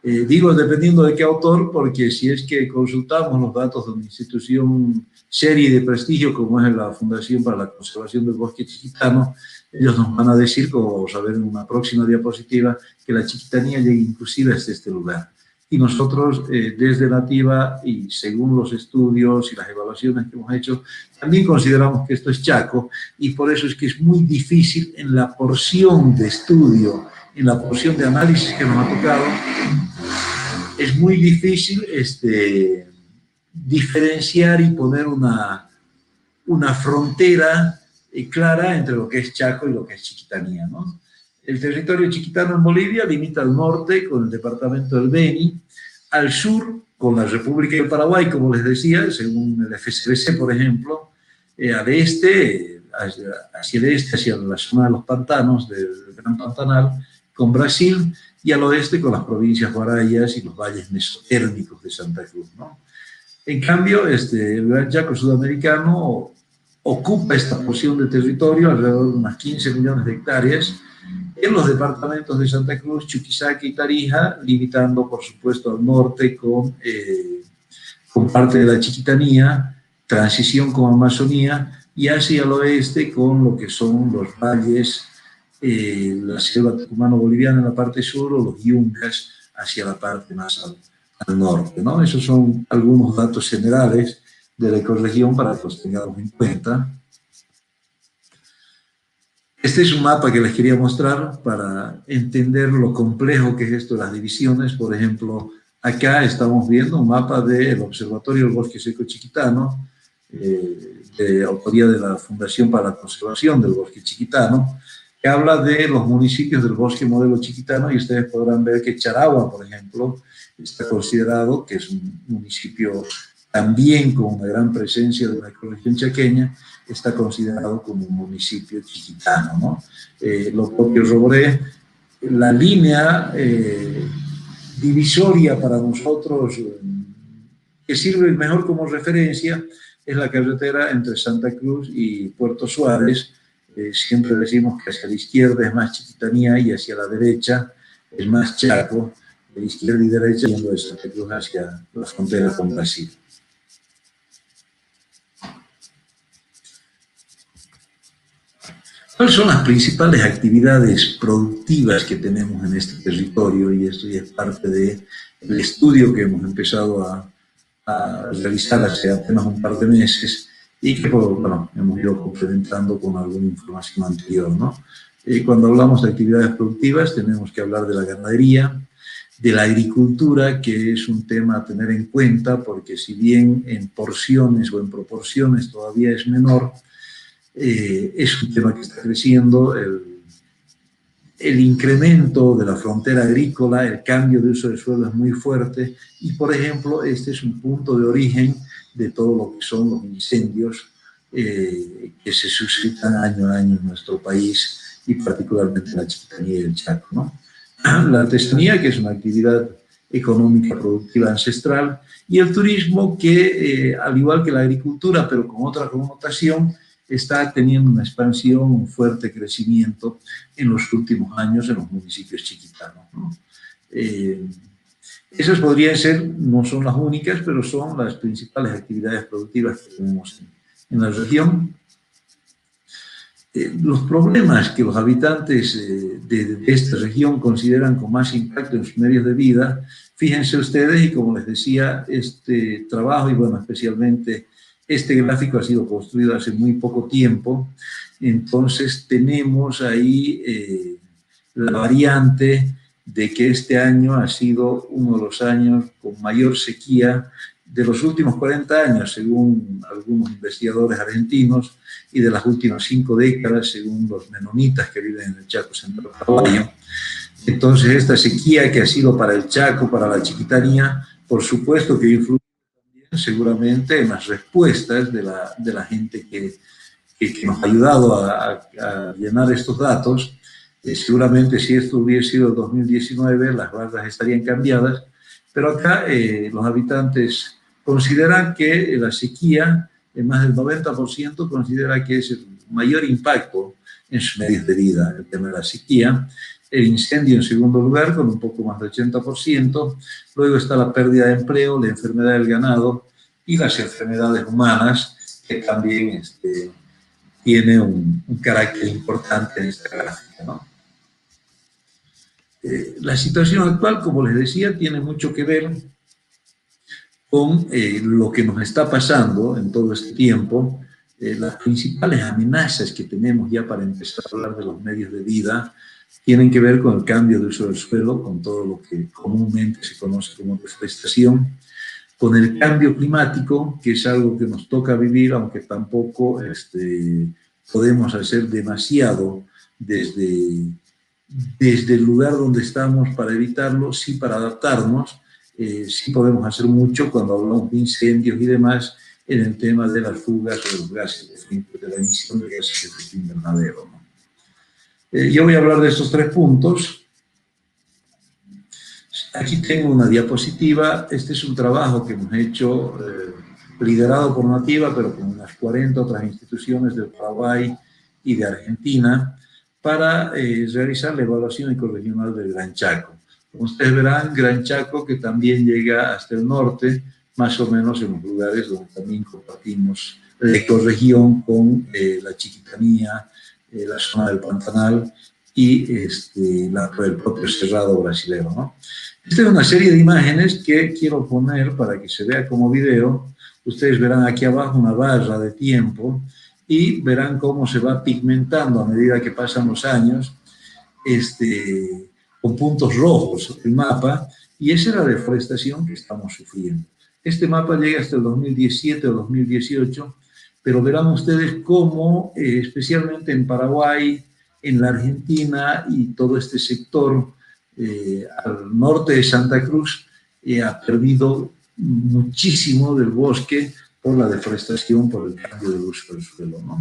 Digo dependiendo de qué autor, porque si es que consultamos los datos de una institución seria y de prestigio como es la Fundación para la Conservación del Bosque Chiquitano, ellos nos van a decir, como vamos a ver en una próxima diapositiva, que la Chiquitanía llega inclusive hasta este lugar. Y nosotros, desde Nativa, y según los estudios y las evaluaciones que hemos hecho, también consideramos que esto es Chaco, y por eso es que es muy difícil en la porción de estudio, en la porción de análisis que nos ha tocado, es muy difícil diferenciar y poner una frontera clara entre lo que es Chaco y lo que es Chiquitanía, ¿no? El territorio chiquitano en Bolivia limita al norte con el departamento del Beni, al sur con la República del Paraguay, como les decía, según el FCBC, por ejemplo, al este, hacia el este, hacia la zona de los pantanos, del Gran Pantanal, con Brasil, y al oeste con las provincias guarayas y los valles mesotérmicos de Santa Cruz, ¿no? En cambio, el Gran Chaco sudamericano ocupa esta porción de territorio, alrededor de unas 15 millones de hectáreas, en los departamentos de Santa Cruz, Chuquisaca y Tarija, limitando, por supuesto, al norte con parte de la Chiquitanía, transición con Amazonía, y hacia el oeste con lo que son los valles, la selva tucumano-boliviana en la parte sur, o los yungas hacia la parte más al norte, ¿no? Esos son algunos datos generales de la ecorregión para que los tengamos en cuenta. Este es un mapa que les quería mostrar para entender lo complejo que es esto de las divisiones. Por ejemplo, acá estamos viendo un mapa del Observatorio del Bosque Seco Chiquitano, de autoría de la Fundación para la Conservación del Bosque Chiquitano, que habla de los municipios del bosque modelo chiquitano, y ustedes podrán ver que Charagua, por ejemplo, está considerado que es un municipio también con una gran presencia de la ecorregión chaqueña, está considerado como un municipio chiquitano, ¿no? Lo propio Roboré, la línea divisoria para nosotros, que sirve mejor como referencia, es la carretera entre Santa Cruz y Puerto Suárez. Siempre decimos que hacia la izquierda es más Chiquitanía y hacia la derecha es más Chaco, de izquierda y derecha yendo de Santa Cruz hacia la frontera con Brasil. ¿Cuáles son las principales actividades productivas que tenemos en este territorio? Y esto ya es parte del estudio que hemos empezado a realizar hace apenas un par de meses, y que, bueno, hemos ido complementando con alguna información anterior, ¿no? Cuando hablamos de actividades productivas tenemos que hablar de la ganadería, de la agricultura, que es un tema a tener en cuenta, porque si bien en porciones o en proporciones todavía es menor, es un tema que está creciendo, el incremento de la frontera agrícola, el cambio de uso del suelo es muy fuerte, y por ejemplo este es un punto de origen de todo lo que son los incendios que se suscitan año a año en nuestro país, y particularmente en la Chiquitanía y el Chaco, ¿no? La artesanía, que es una actividad económica productiva ancestral, y el turismo, que al igual que la agricultura, pero con otra connotación, está teniendo una expansión, un fuerte crecimiento en los últimos años en los municipios chiquitanos, ¿no? Esas podrían ser, no son las únicas, pero son las principales actividades productivas que tenemos en la región. Los problemas que los habitantes de esta región consideran con más impacto en sus medios de vida, fíjense ustedes, y como les decía, este trabajo, y bueno, especialmente este gráfico ha sido construido hace muy poco tiempo, entonces tenemos ahí la variante de que este año ha sido uno de los años con mayor sequía de los últimos 40 años, según algunos investigadores argentinos, y de las últimas 5 décadas, según los menonitas que viven en el Chaco Central paraguayo. Entonces, esta sequía que ha sido para el Chaco, para la Chiquitanía, por supuesto que influye también seguramente en las respuestas de la gente que que nos ha ayudado a llenar estos datos. Seguramente si esto hubiese sido 2019, las barras estarían cambiadas, pero acá los habitantes consideran que la sequía, más del 90% considera que es el mayor impacto en sus medios de vida, el tema de la sequía. El incendio en segundo lugar, con un poco más del 80%. Luego está la pérdida de empleo, la enfermedad del ganado y las enfermedades humanas, que también tiene un carácter importante en esta gráfica, ¿no? La situación actual, como les decía, tiene mucho que ver con lo que nos está pasando en todo este tiempo. Las principales amenazas que tenemos ya para empezar a hablar de los medios de vida tienen que ver con el cambio de uso del suelo, con todo lo que comúnmente se conoce como deforestación, con el cambio climático, que es algo que nos toca vivir, aunque tampoco podemos hacer demasiado desde el lugar donde estamos para evitarlo, sí para adaptarnos. Sí podemos hacer mucho cuando hablamos de incendios y demás en el tema de las fugas o de los gases de la emisión de gases de efecto invernadero, ¿no? Yo voy a hablar de estos 3 puntos. Aquí tengo una diapositiva. Este es un trabajo que hemos hecho liderado por Nativa, pero con unas 40 otras instituciones de Paraguay y de Argentina, para realizar la evaluación ecorregional del Gran Chaco. Como ustedes verán, Gran Chaco, que también llega hasta el norte, más o menos en los lugares donde también compartimos la ecorregión con la Chiquitanía, la zona del Pantanal y el propio Cerrado brasilero, ¿no? Esta es una serie de imágenes que quiero poner para que se vea como video. Ustedes verán aquí abajo una barra de tiempo y verán cómo se va pigmentando a medida que pasan los años, con puntos rojos el mapa, y esa es la deforestación que estamos sufriendo. Este mapa llega hasta el 2017 o 2018, pero verán ustedes cómo, especialmente en Paraguay, en la Argentina y todo este sector al norte de Santa Cruz, ha perdido muchísimo del bosque por la deforestación, por el cambio del uso del suelo, ¿no?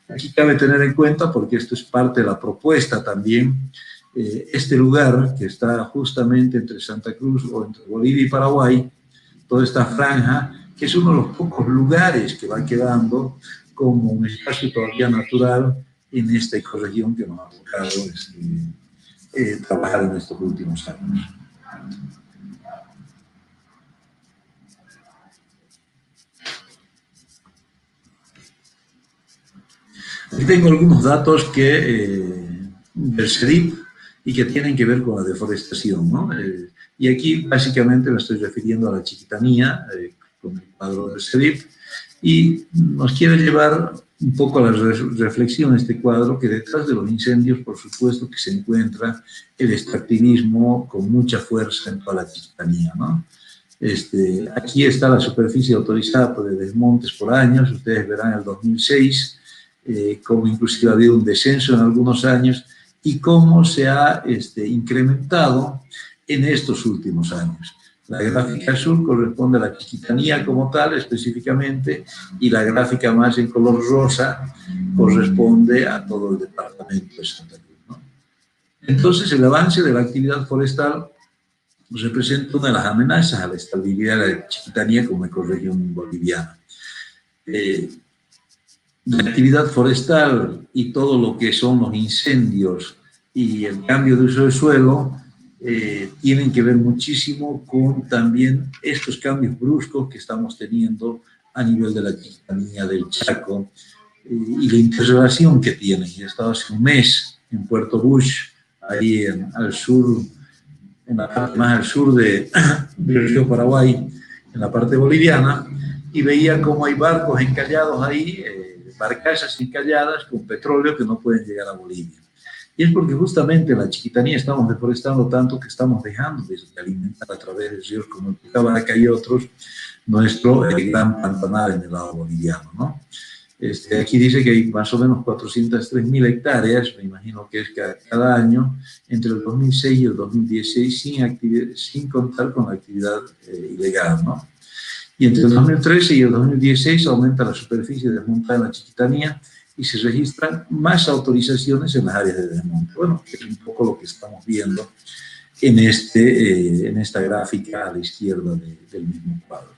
Aquí cabe tener en cuenta, porque esto es parte de la propuesta también, este lugar que está justamente entre Santa Cruz o entre Bolivia y Paraguay, toda esta franja, que es uno de los pocos lugares que va quedando como un espacio todavía natural en esta ecorregión que nos ha tocado trabajar en estos últimos años. Aquí tengo algunos datos del CEDIP y que tienen que ver con la deforestación, ¿no? Y aquí básicamente me estoy refiriendo a la Chiquitanía, con el cuadro del CEDIP, y nos quiere llevar un poco a la reflexión este cuadro, que detrás de los incendios, por supuesto, que se encuentra el extractivismo con mucha fuerza en toda la Chiquitanía, ¿no? Aquí está la superficie autorizada de desmontes por años. Ustedes verán el 2006, cómo inclusive ha habido un descenso en algunos años y cómo se ha incrementado en estos últimos años. La gráfica azul corresponde a la Chiquitanía como tal, específicamente, y la gráfica más en color rosa corresponde a todo el departamento de Santa Cruz, ¿no? Entonces, el avance de la actividad forestal representa una de las amenazas a la estabilidad de la Chiquitanía como ecorregión boliviana. La actividad forestal y todo lo que son los incendios y el cambio de uso del suelo tienen que ver muchísimo con también estos cambios bruscos que estamos teniendo a nivel de la Chiquitanía, del Chaco, y la interrelación que tienen. Yo he estado hace un mes en Puerto Bush, ahí al sur, en la parte más al sur del río Paraguay, en la parte boliviana, y veía cómo hay barcos encallados ahí, barcazas encalladas con petróleo que no pueden llegar a Bolivia. Y es porque justamente en la Chiquitanía estamos deforestando tanto que estamos dejando de alimentar a través de ríos como el Cucabaca y otros, nuestro gran pantanal en el lado boliviano, ¿no? Aquí dice que hay más o menos 403.000 hectáreas, me imagino que es cada año, entre el 2006 y el 2016, sin contar con la actividad ilegal, ¿no? Y entre el 2013 y el 2016 aumenta la superficie desmontada en la Chiquitanía y se registran más autorizaciones en las áreas de desmonte. Bueno, es un poco lo que estamos viendo en esta gráfica a la izquierda del mismo cuadro.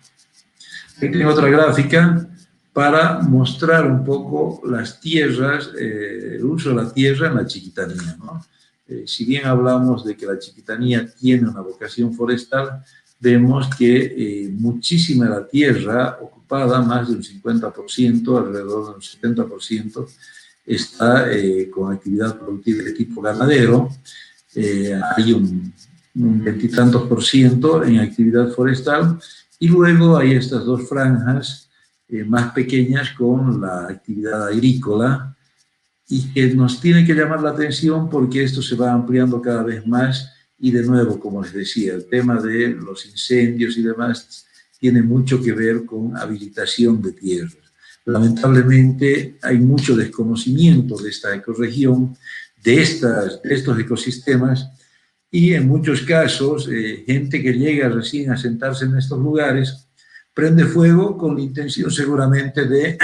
Aquí tengo otra gráfica para mostrar un poco las tierras, el uso de la tierra en la chiquitanía, ¿no? Si bien hablamos de que la chiquitanía tiene una vocación forestal, vemos que muchísima de la tierra ocupada, más de un 50%, alrededor de un 70%, está con actividad productiva de tipo ganadero. Hay un 20 y tantos % en actividad forestal, y luego hay estas dos franjas más pequeñas con la actividad agrícola, y que nos tiene que llamar la atención porque esto se va ampliando cada vez más. Y de nuevo, como les decía, el tema de los incendios y demás tiene mucho que ver con habilitación de tierras. Lamentablemente hay mucho desconocimiento de esta ecorregión, de estos ecosistemas, y en muchos casos gente que llega recién a sentarse en estos lugares prende fuego con la intención seguramente de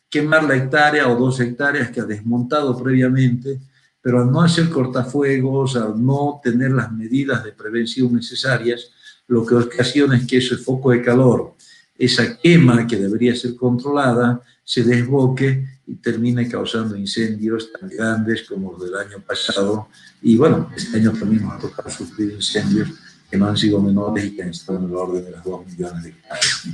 quemar la hectárea o 2 hectáreas que ha desmontado previamente, pero al no hacer cortafuegos, al no tener las medidas de prevención necesarias, lo que ocasiona es que ese foco de calor, esa quema que debería ser controlada, se desboque y termine causando incendios tan grandes como los del año pasado. Y bueno, este año también nos ha tocado sufrir incendios que no han sido menores y que han estado en el orden de las 2 millones de hectáreas.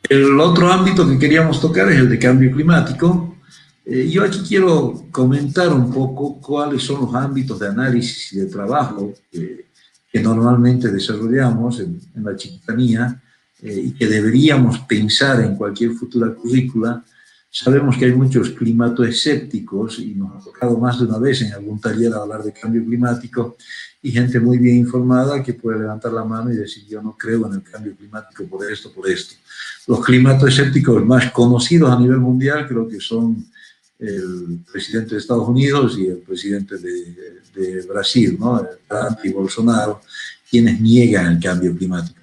El otro ámbito que queríamos tocar es el de cambio climático. Yo aquí quiero comentar un poco cuáles son los ámbitos de análisis y de trabajo que normalmente desarrollamos en la chiquitanía y que deberíamos pensar en cualquier futura currícula. Sabemos que hay muchos climatoescépticos y nos ha tocado más de una vez en algún taller hablar de cambio climático, y gente muy bien informada que puede levantar la mano y decir: yo no creo en el cambio climático por esto, por esto. Los climatoescépticos más conocidos a nivel mundial creo que son el presidente de Estados Unidos y el presidente de Brasil, ¿no? Trump y Bolsonaro, quienes niegan el cambio climático.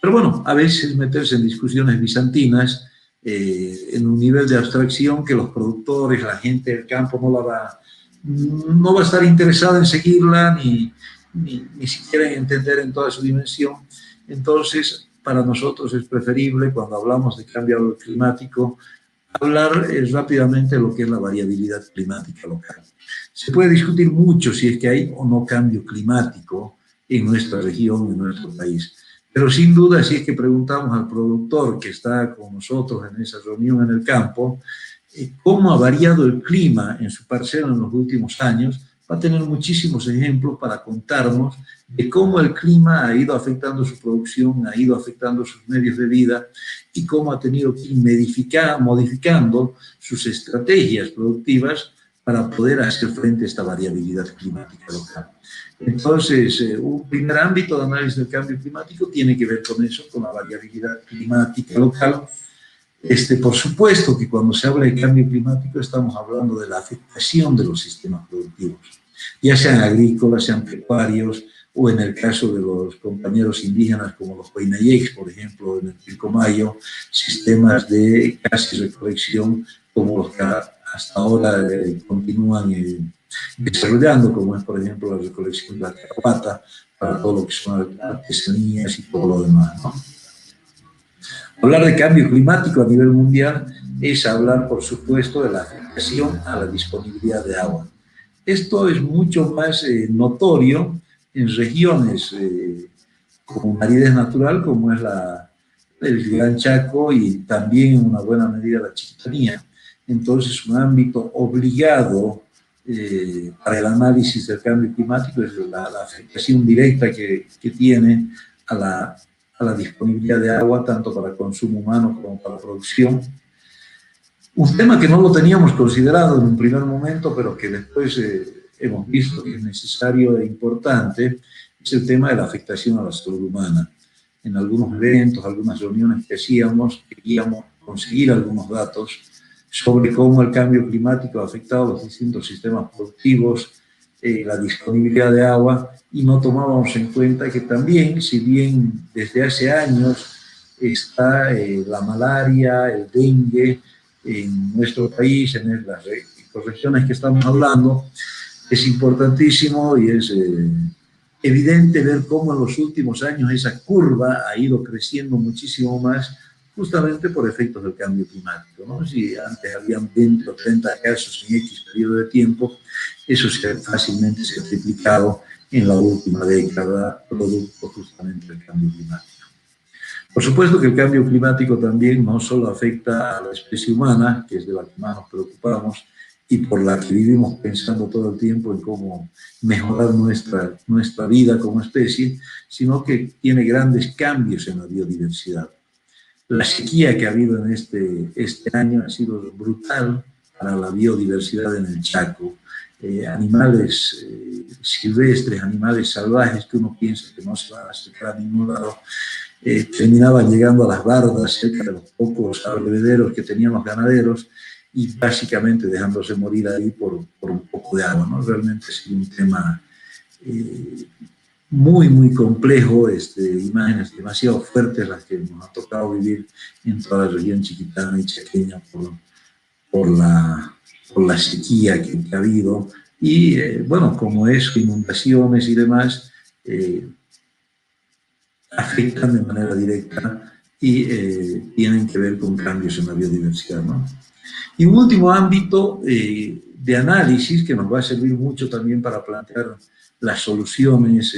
Pero bueno, a veces meterse en discusiones bizantinas en un nivel de abstracción que los productores, la gente del campo no va a estar interesada en seguirla ni siquiera en entender en toda su dimensión. Entonces, para nosotros es preferible, cuando hablamos de cambio climático, hablar rápidamente de lo que es la variabilidad climática local. Se puede discutir mucho si es que hay o no cambio climático en nuestra región, en nuestro país. Pero sin duda, si es que preguntamos al productor que está con nosotros en esa reunión en el campo, cómo ha variado el clima en su parcela en los últimos años, va a tener muchísimos ejemplos para contarnos de cómo el clima ha ido afectando su producción, ha ido afectando sus medios de vida y cómo ha tenido que ir modificando sus estrategias productivas para poder hacer frente a esta variabilidad climática local. Entonces, un primer ámbito de análisis del cambio climático tiene que ver con eso, con la variabilidad climática local. Por supuesto que cuando se habla de cambio climático estamos hablando de la afectación de los sistemas productivos, ya sean agrícolas, sean pecuarios, o en el caso de los compañeros indígenas como los Huaynayecs, por ejemplo, en el Pilcomayo, sistemas de casi recolección como los que hasta ahora continúan desarrollando, como es, por ejemplo, la recolección de la carapata, para todo lo que son artesanías y todo lo demás, ¿no? Hablar de cambio climático a nivel mundial es hablar, por supuesto, de la afectación a la disponibilidad de agua. Esto es mucho más notorio en regiones con aridez natural, como es el Gran Chaco y también en una buena medida la Chiquitanía. Entonces, un ámbito obligado para el análisis del cambio climático es la afectación directa que tiene a la disponibilidad de agua, tanto para consumo humano como para producción. Un tema que no lo teníamos considerado en un primer momento, pero que después hemos visto que es necesario e importante, es el tema de la afectación a la salud humana. En algunos eventos, algunas reuniones que hacíamos, queríamos conseguir algunos datos sobre cómo el cambio climático ha afectado a los distintos sistemas productivos, la disponibilidad de agua, y no tomábamos en cuenta que también, si bien desde hace años está la malaria, el dengue en nuestro país, en las regiones que estamos hablando. Es importantísimo y es evidente ver cómo en los últimos años esa curva ha ido creciendo muchísimo más, justamente por efectos del cambio climático, ¿no? Si antes habían 20 o 30 casos en X periodo de tiempo, eso fácilmente se ha triplicado en la última década, producto justamente del cambio climático. Por supuesto que el cambio climático también no solo afecta a la especie humana, que es de la que más nos preocupamos, y por la que vivimos pensando todo el tiempo en cómo mejorar nuestra vida como especie, sino que tiene grandes cambios en la biodiversidad. La sequía que ha habido en este año ha sido brutal para la biodiversidad en el Chaco. Animales silvestres, animales salvajes que uno piensa que no se van a acercar a ningún lado, terminaban llegando a las bardas cerca de los pocos abrevederos que tenían los ganaderos y básicamente dejándose morir ahí por un poco de agua, ¿no? Realmente es un tema muy, muy complejo, imágenes demasiado fuertes las que nos ha tocado vivir en toda la región chiquitana y chaqueña por la sequía que ha habido. Y bueno, como es inundaciones y demás, afectan de manera directa y tienen que ver con cambios en la biodiversidad, ¿no? Y un último ámbito de análisis que nos va a servir mucho también para plantear las soluciones,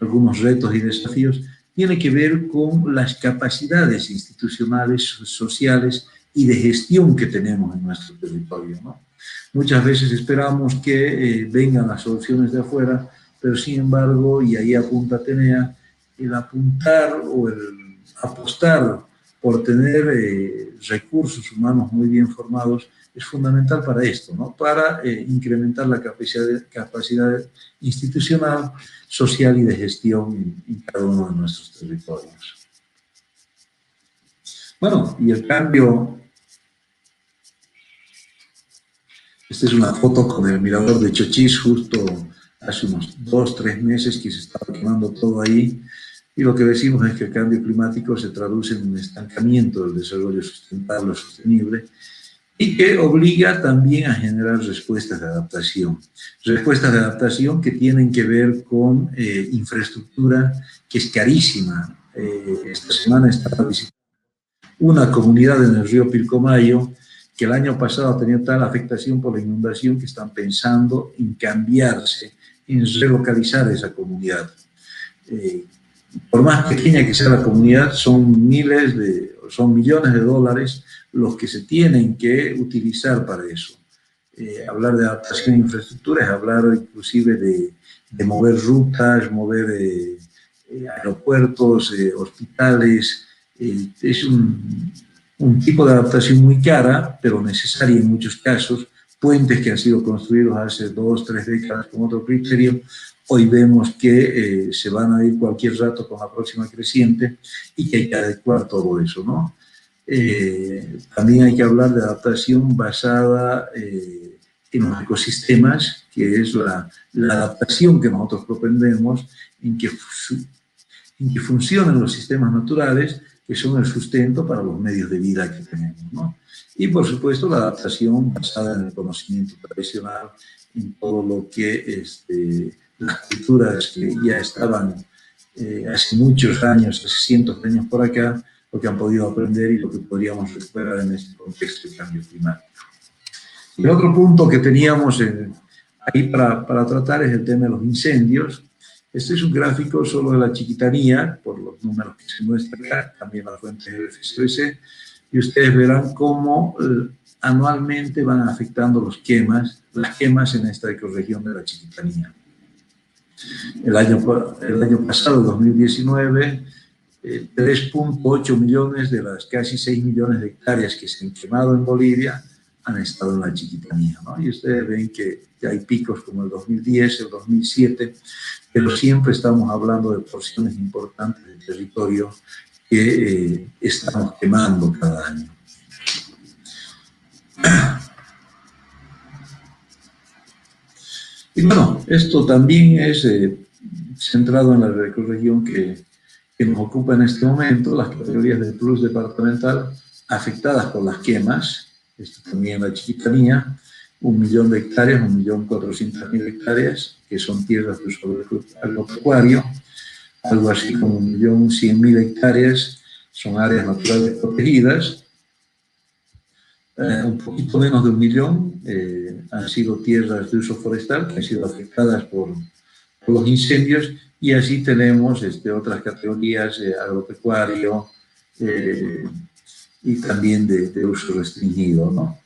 algunos retos y desafíos, tiene que ver con las capacidades institucionales, sociales y de gestión que tenemos en nuestro territorio, ¿no? Muchas veces esperamos que vengan las soluciones de afuera, pero sin embargo, y ahí apunta Atenea, el apuntar o el apostar por tener recursos humanos muy bien formados es fundamental para esto, ¿no? Para incrementar la capacidad institucional, social y de gestión en cada uno de nuestros territorios. Bueno, y el cambio. Esta es una foto con el mirador de Chochís, justo hace unos 2 o 3 meses que se estaba quemando todo ahí. Y lo que decimos es que el cambio climático se traduce en un estancamiento del desarrollo sustentable o sostenible y que obliga también a generar respuestas de adaptación. Respuestas de adaptación que tienen que ver con infraestructura que es carísima. Esta semana estaba visitando una comunidad en el río Pilcomayo que el año pasado tenía tal afectación por la inundación que están pensando en cambiarse, en relocalizar esa comunidad. Por más pequeña que sea la comunidad, son millones de dólares los que se tienen que utilizar para eso. Hablar de adaptación a infraestructura es hablar inclusive de mover rutas, mover aeropuertos, hospitales. Es un tipo de adaptación muy cara, pero necesaria en muchos casos. Puentes que han sido construidos hace 2 o 3 décadas con otro criterio, hoy vemos que se van a ir cualquier rato con la próxima creciente y que hay que adecuar todo eso, ¿no? También hay que hablar de adaptación basada en los ecosistemas, que es la adaptación que nosotros propendemos en que funcionen los sistemas naturales, que son el sustento para los medios de vida que tenemos, ¿no? Y, por supuesto, la adaptación basada en el conocimiento tradicional, en todo lo que las culturas que ya estaban hace muchos años, hace cientos de años por acá, lo que han podido aprender y lo que podríamos recuperar en este contexto de cambio climático. Y el otro punto que teníamos ahí para tratar es el tema de los incendios. Este es un gráfico solo de la Chiquitanía, por los números que se muestran acá, también las fuentes del FSBC, y ustedes verán cómo anualmente van afectando las quemas en esta ecorregión de la Chiquitanía. El año pasado, 2019, 3.8 millones de las casi 6 millones de hectáreas que se han quemado en Bolivia han estado en la Chiquitanía, ¿no? Y ustedes ven que hay picos como el 2010, el 2007, pero siempre estamos hablando de porciones importantes del territorio que estamos quemando cada año. Y bueno, esto también es centrado en la ecorregión que que nos ocupa en este momento, las categorías de plus departamental afectadas por las quemas, esto también la Chiquitanía, 1 millón de hectáreas, 1.400.000 hectáreas, que son tierras de uso agropecuario, algo así como 1.100.000 hectáreas son áreas naturales protegidas, un poquito menos de 1 millón han sido tierras de uso forestal que han sido afectadas por los incendios, y así tenemos otras categorías, agropecuario y también de uso restringido, ¿no?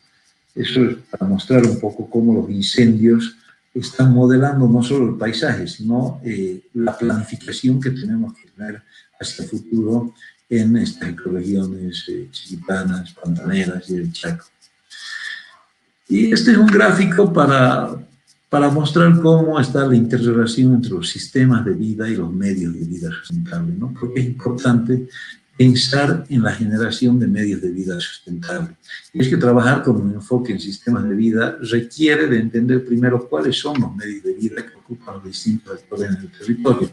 Eso es para mostrar un poco cómo los incendios están modelando no solo el paisaje, sino la planificación que tenemos que tener hacia el futuro en estas ecorregiones chiquitanas, pantaneras y el Chaco. Y este es un gráfico para mostrar cómo está la interrelación entre los sistemas de vida y los medios de vida sustentables, ¿no? Porque es importante pensar en la generación de medios de vida sustentables. Y es que trabajar con un enfoque en sistemas de vida requiere de entender primero cuáles son los medios de vida que ocupan los distintos actores en el territorio,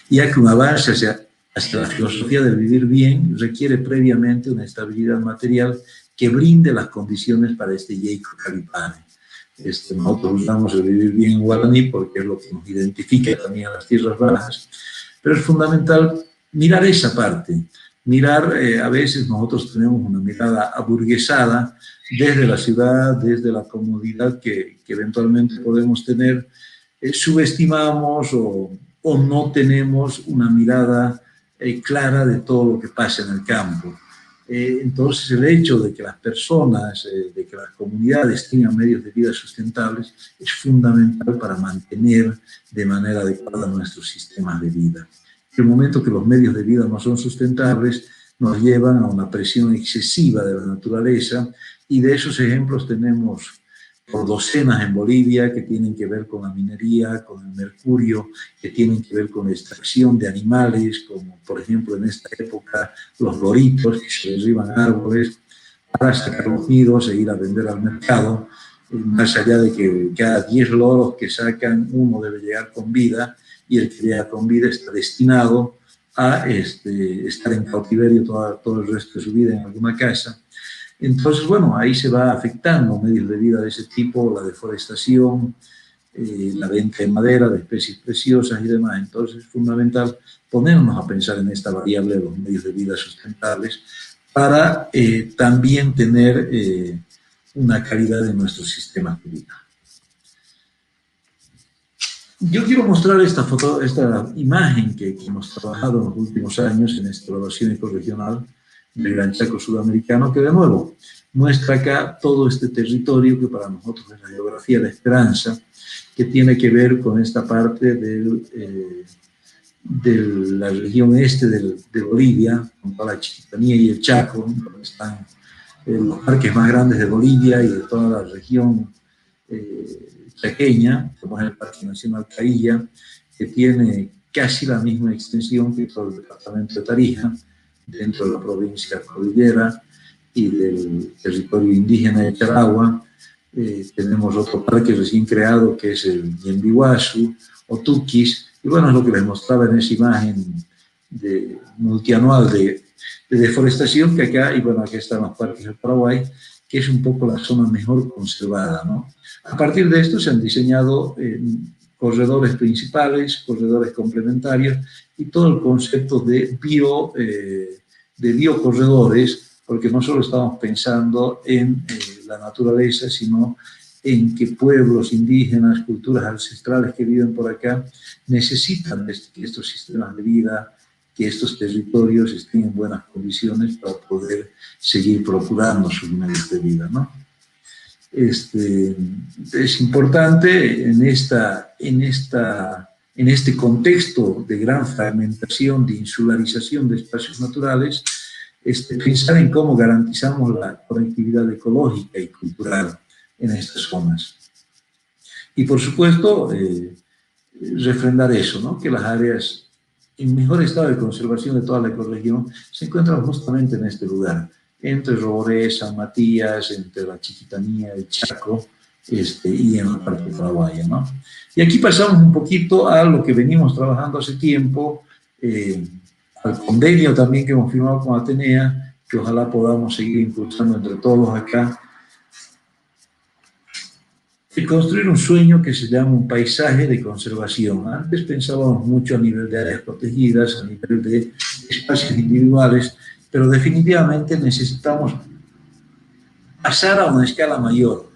ya que un avance hacia la filosofía del vivir bien requiere previamente una estabilidad material que brinde las condiciones para este Yeiko Calipane. Nosotros usamos el vivir bien en guaraní porque es lo que nos identifica también a las tierras bajas, pero es fundamental mirar esa parte, mirar, a veces nosotros tenemos una mirada aburguesada desde la ciudad, desde la comodidad que eventualmente podemos tener, subestimamos o no tenemos una mirada clara de todo lo que pasa en el campo. Entonces el hecho de que las personas, de que las comunidades tengan medios de vida sustentables es fundamental para mantener de manera adecuada nuestros sistemas de vida. El momento que los medios de vida no son sustentables nos llevan a una presión excesiva de la naturaleza, y de esos ejemplos tenemos por docenas en Bolivia, que tienen que ver con la minería, con el mercurio, que tienen que ver con la extracción de animales, como por ejemplo en esta época los loritos, que se derriban árboles para sacar los nidos e ir a vender al mercado, más allá de que cada 10 loros que sacan, uno debe llegar con vida, y el que llega con vida está destinado a estar en cautiverio todo el resto de su vida en alguna casa. Entonces, bueno, ahí se va afectando medios de vida de ese tipo, la deforestación, la venta de madera, de especies preciosas y demás. Entonces, es fundamental ponernos a pensar en esta variable de los medios de vida sustentables para también tener una calidad de nuestros sistemas de vida. Yo quiero mostrar esta imagen que hemos trabajado en los últimos años en esta evaluación ecorregional del Gran Chaco Sudamericano, que de nuevo muestra acá todo este territorio que para nosotros es la geografía de esperanza, que tiene que ver con esta parte de la región este de Bolivia, con toda la Chiquitanía y el Chaco, donde están los parques más grandes de Bolivia y de toda la región chaqueña, como es el Parque Nacional Cailla, que tiene casi la misma extensión que todo el departamento de Tarija, dentro de la provincia cordillera y del territorio indígena de Charagua. Tenemos otro parque recién creado que es el Ñembihuazu o Tuquis, y bueno, es lo que les mostraba en esa imagen multianual de deforestación, que acá, y bueno, aquí están los parques del Paraguay, que es un poco la zona mejor conservada, ¿no? A partir de esto se han diseñado corredores principales, corredores complementarios, y todo el concepto de biocorredores, porque no solo estamos pensando en la naturaleza, sino en que pueblos indígenas, culturas ancestrales que viven por acá, necesitan que estos sistemas de vida, que estos territorios estén en buenas condiciones para poder seguir procurando sus medios de vida, ¿no? Es importante en este contexto de gran fragmentación, de insularización de espacios naturales, pensar en cómo garantizamos la conectividad ecológica y cultural en estas zonas. Y por supuesto, refrendar eso, ¿no? Que las áreas en mejor estado de conservación de toda la ecorregión se encuentran justamente en este lugar, entre Roboré, San Matías, entre la Chiquitanía, el Chaco, y en la parte paraguaya, ¿no? Y aquí pasamos un poquito a lo que venimos trabajando hace tiempo, a al convenio también que hemos firmado con Atenea, que ojalá podamos seguir impulsando entre todos acá, y construir un sueño que se llama un paisaje de conservación. Antes pensábamos mucho a nivel de áreas protegidas, a nivel de espacios individuales, pero definitivamente necesitamos pasar a una escala mayor,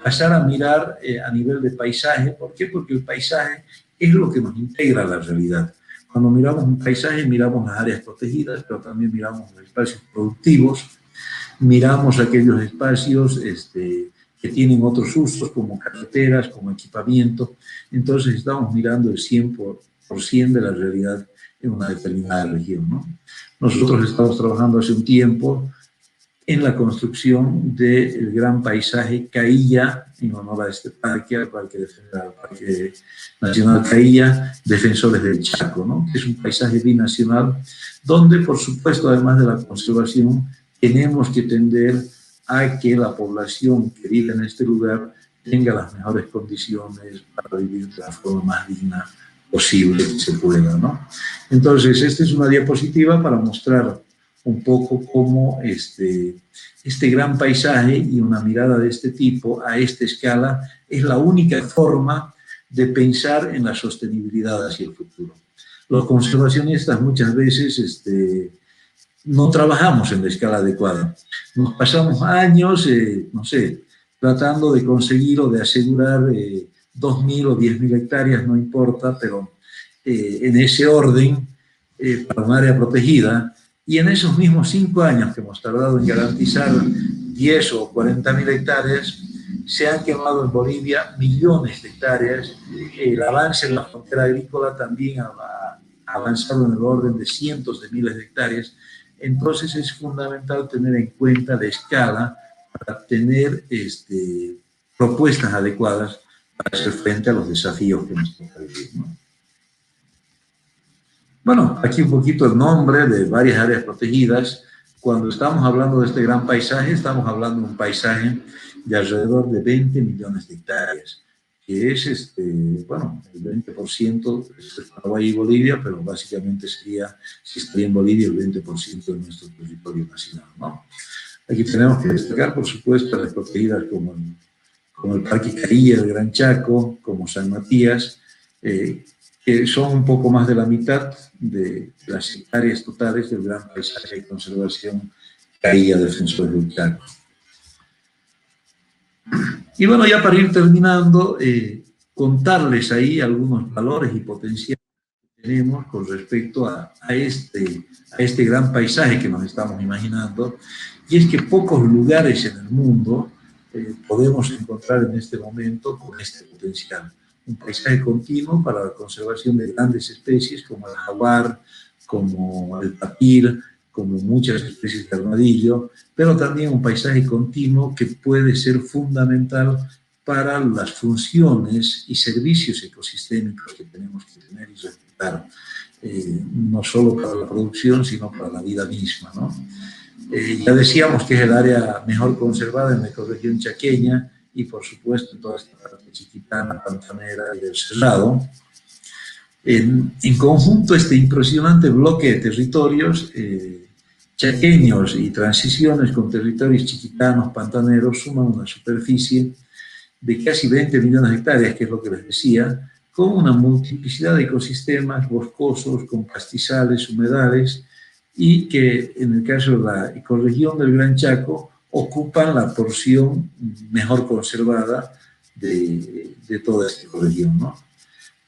pasar a mirar a nivel de paisaje. ¿Por qué? Porque el paisaje es lo que nos integra a la realidad. Cuando miramos un paisaje, miramos las áreas protegidas, pero también miramos los espacios productivos, miramos aquellos espacios que tienen otros usos, como carreteras, como equipamiento. Entonces estamos mirando el 100% de la realidad en una determinada región, ¿no? Nosotros estamos trabajando hace un tiempo en la construcción del gran paisaje Cailla, en honor a este parque, al Parque Nacional Cailla, Defensores del Chaco, ¿no? Que es un paisaje binacional, donde, por supuesto, además de la conservación, tenemos que tender a que la población que vive en este lugar tenga las mejores condiciones para vivir de la forma más digna posible que se pueda, ¿no? Entonces, esta es una diapositiva para mostrar un poco cómo este gran paisaje y una mirada de este tipo, a esta escala, es la única forma de pensar en la sostenibilidad hacia el futuro. Los conservacionistas muchas veces no trabajamos en la escala adecuada. Nos pasamos años, no sé, tratando de conseguir o de asegurar 2.000 o 10.000 hectáreas, no importa, pero en ese orden, para un área protegida. Y en esos mismos 5 años que hemos tardado en garantizar 10 o 40.000 hectáreas, se han quemado en Bolivia millones de hectáreas. El avance en la frontera agrícola también ha avanzado en el orden de cientos de miles de hectáreas. Entonces es fundamental tener en cuenta la escala para tener propuestas adecuadas para hacer frente a los desafíos que nos toca vivir, ¿no? Bueno, aquí un poquito el nombre de varias áreas protegidas. Cuando estamos hablando de este gran paisaje, estamos hablando de un paisaje de alrededor de 20 millones de hectáreas, que es, bueno, el 20% es Paraguay y Bolivia, pero básicamente sería, si estaría en Bolivia, el 20% de nuestro territorio nacional, ¿no? Aquí tenemos que destacar, por supuesto, las protegidas como el Parque Cailla, el Gran Chaco, como San Matías, que son un poco más de la mitad de las hectáreas totales del gran paisaje de conservación Cailla, Defensores del Chaco. Y bueno, ya para ir terminando, contarles ahí algunos valores y potenciales que tenemos con respecto a este gran paisaje que nos estamos imaginando, y es que pocos lugares en el mundo podemos encontrar en este momento con este potencial. Un paisaje continuo para la conservación de grandes especies como el jaguar, como el tapir, como muchas especies de armadillo, pero también un paisaje continuo que puede ser fundamental para las funciones y servicios ecosistémicos que tenemos que tener y respetar, no solo para la producción, sino para la vida misma, ¿no? Ya decíamos que es el área mejor conservada en la ecorregión chaqueña y, por supuesto, en toda esta parte chiquitana, pantanera y del Cerrado. En conjunto, este impresionante bloque de territorios chaqueños y transiciones con territorios chiquitanos, pantaneros, suman una superficie de casi 20 millones de hectáreas, que es lo que les decía, con una multiplicidad de ecosistemas boscosos, con pastizales, humedales, y que en el caso de la ecorregión del Gran Chaco ocupan la porción mejor conservada de toda esta ecorregión, ¿no?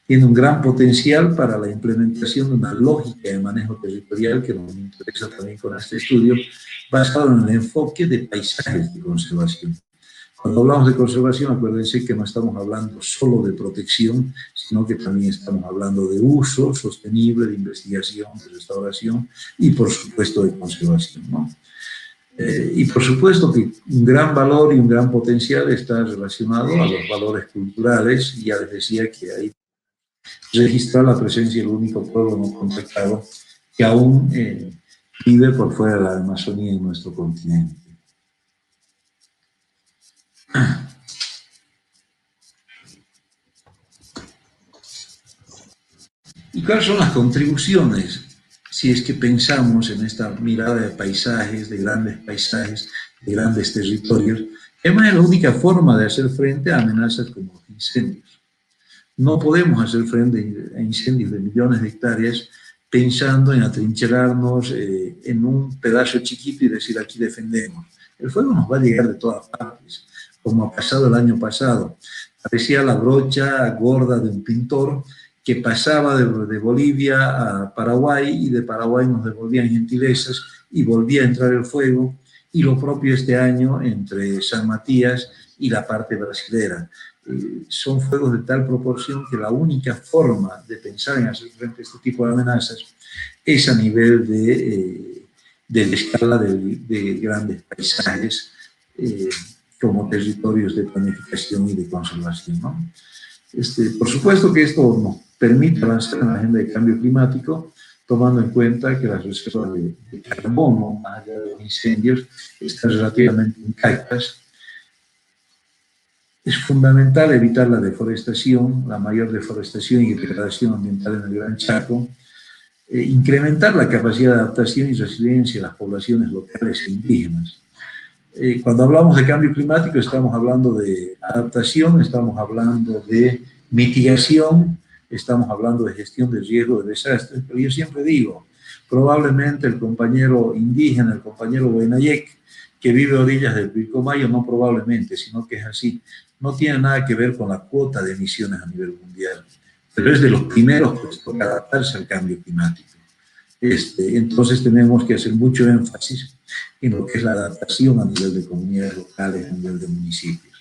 Tiene un gran potencial para la implementación de una lógica de manejo territorial que nos interesa también con este estudio, basado en el enfoque de paisajes de conservación. Cuando hablamos de conservación, acuérdense que no estamos hablando solo de protección, sino que también estamos hablando de uso sostenible, de investigación, de restauración y, por supuesto, de conservación, ¿no? Y por supuesto que un gran valor y un gran potencial está relacionado a los valores culturales. Ya les decía que hay registrar la presencia del único pueblo no contactado que aún vive por fuera de la Amazonía en nuestro continente. ¿Y cuáles son las contribuciones si es que pensamos en esta mirada de paisajes, de grandes territorios. Además, es la única forma de hacer frente a amenazas como los incendios. No podemos hacer frente a incendios de millones de hectáreas pensando en atrincherarnos en un pedazo chiquito y decir aquí defendemos. El fuego nos va a llegar de todas partes, como ha pasado el año pasado. Parecía la brocha gorda de un pintor que pasaba de Bolivia a Paraguay y de Paraguay nos devolvían gentilezas y volvía a entrar el fuego, y lo propio este año entre San Matías y la parte brasilera. Son fuegos de tal proporción que la única forma de pensar en hacer frente a este tipo de amenazas es a nivel de la escala de grandes paisajes como territorios de planificación y de conservación, ¿no? Por supuesto que esto nos permite avanzar en la agenda de cambio climático, tomando en cuenta que las reservas de carbono, más allá de los incendios, están relativamente intactas. Es fundamental evitar la deforestación, la mayor deforestación y degradación ambiental en el Gran Chaco, incrementar la capacidad de adaptación y resiliencia de las poblaciones locales e indígenas. Cuando hablamos de cambio climático estamos hablando de adaptación, estamos hablando de mitigación, estamos hablando de gestión de riesgo de desastres, pero yo siempre digo, probablemente el compañero indígena, el compañero Huenayek, que vive a orillas del Pilcomayo, no probablemente, sino que es así, no tiene nada que ver con la cuota de emisiones a nivel mundial, pero es de los primeros que les toca adaptarse al cambio climático. Entonces tenemos que hacer mucho énfasis en lo que es la adaptación a nivel de comunidades locales, a nivel de municipios.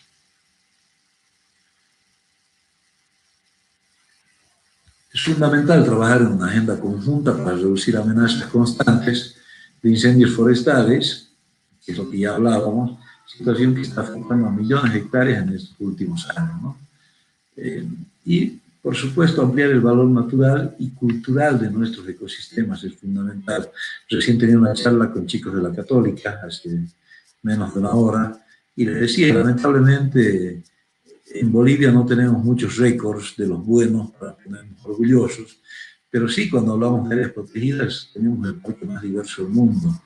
Es fundamental trabajar en una agenda conjunta para reducir amenazas constantes de incendios forestales, que es lo que ya hablábamos, situación que está afectando a millones de hectáreas en estos últimos años, ¿no? Y, por supuesto, ampliar el valor natural y cultural de nuestros ecosistemas es fundamental. Recién tenía una charla con chicos de la Católica, hace menos de una hora, y les decía, lamentablemente, en Bolivia no tenemos muchos récords de los buenos para ponernos orgullosos, pero sí, cuando hablamos de áreas protegidas, tenemos el parque más diverso del mundo.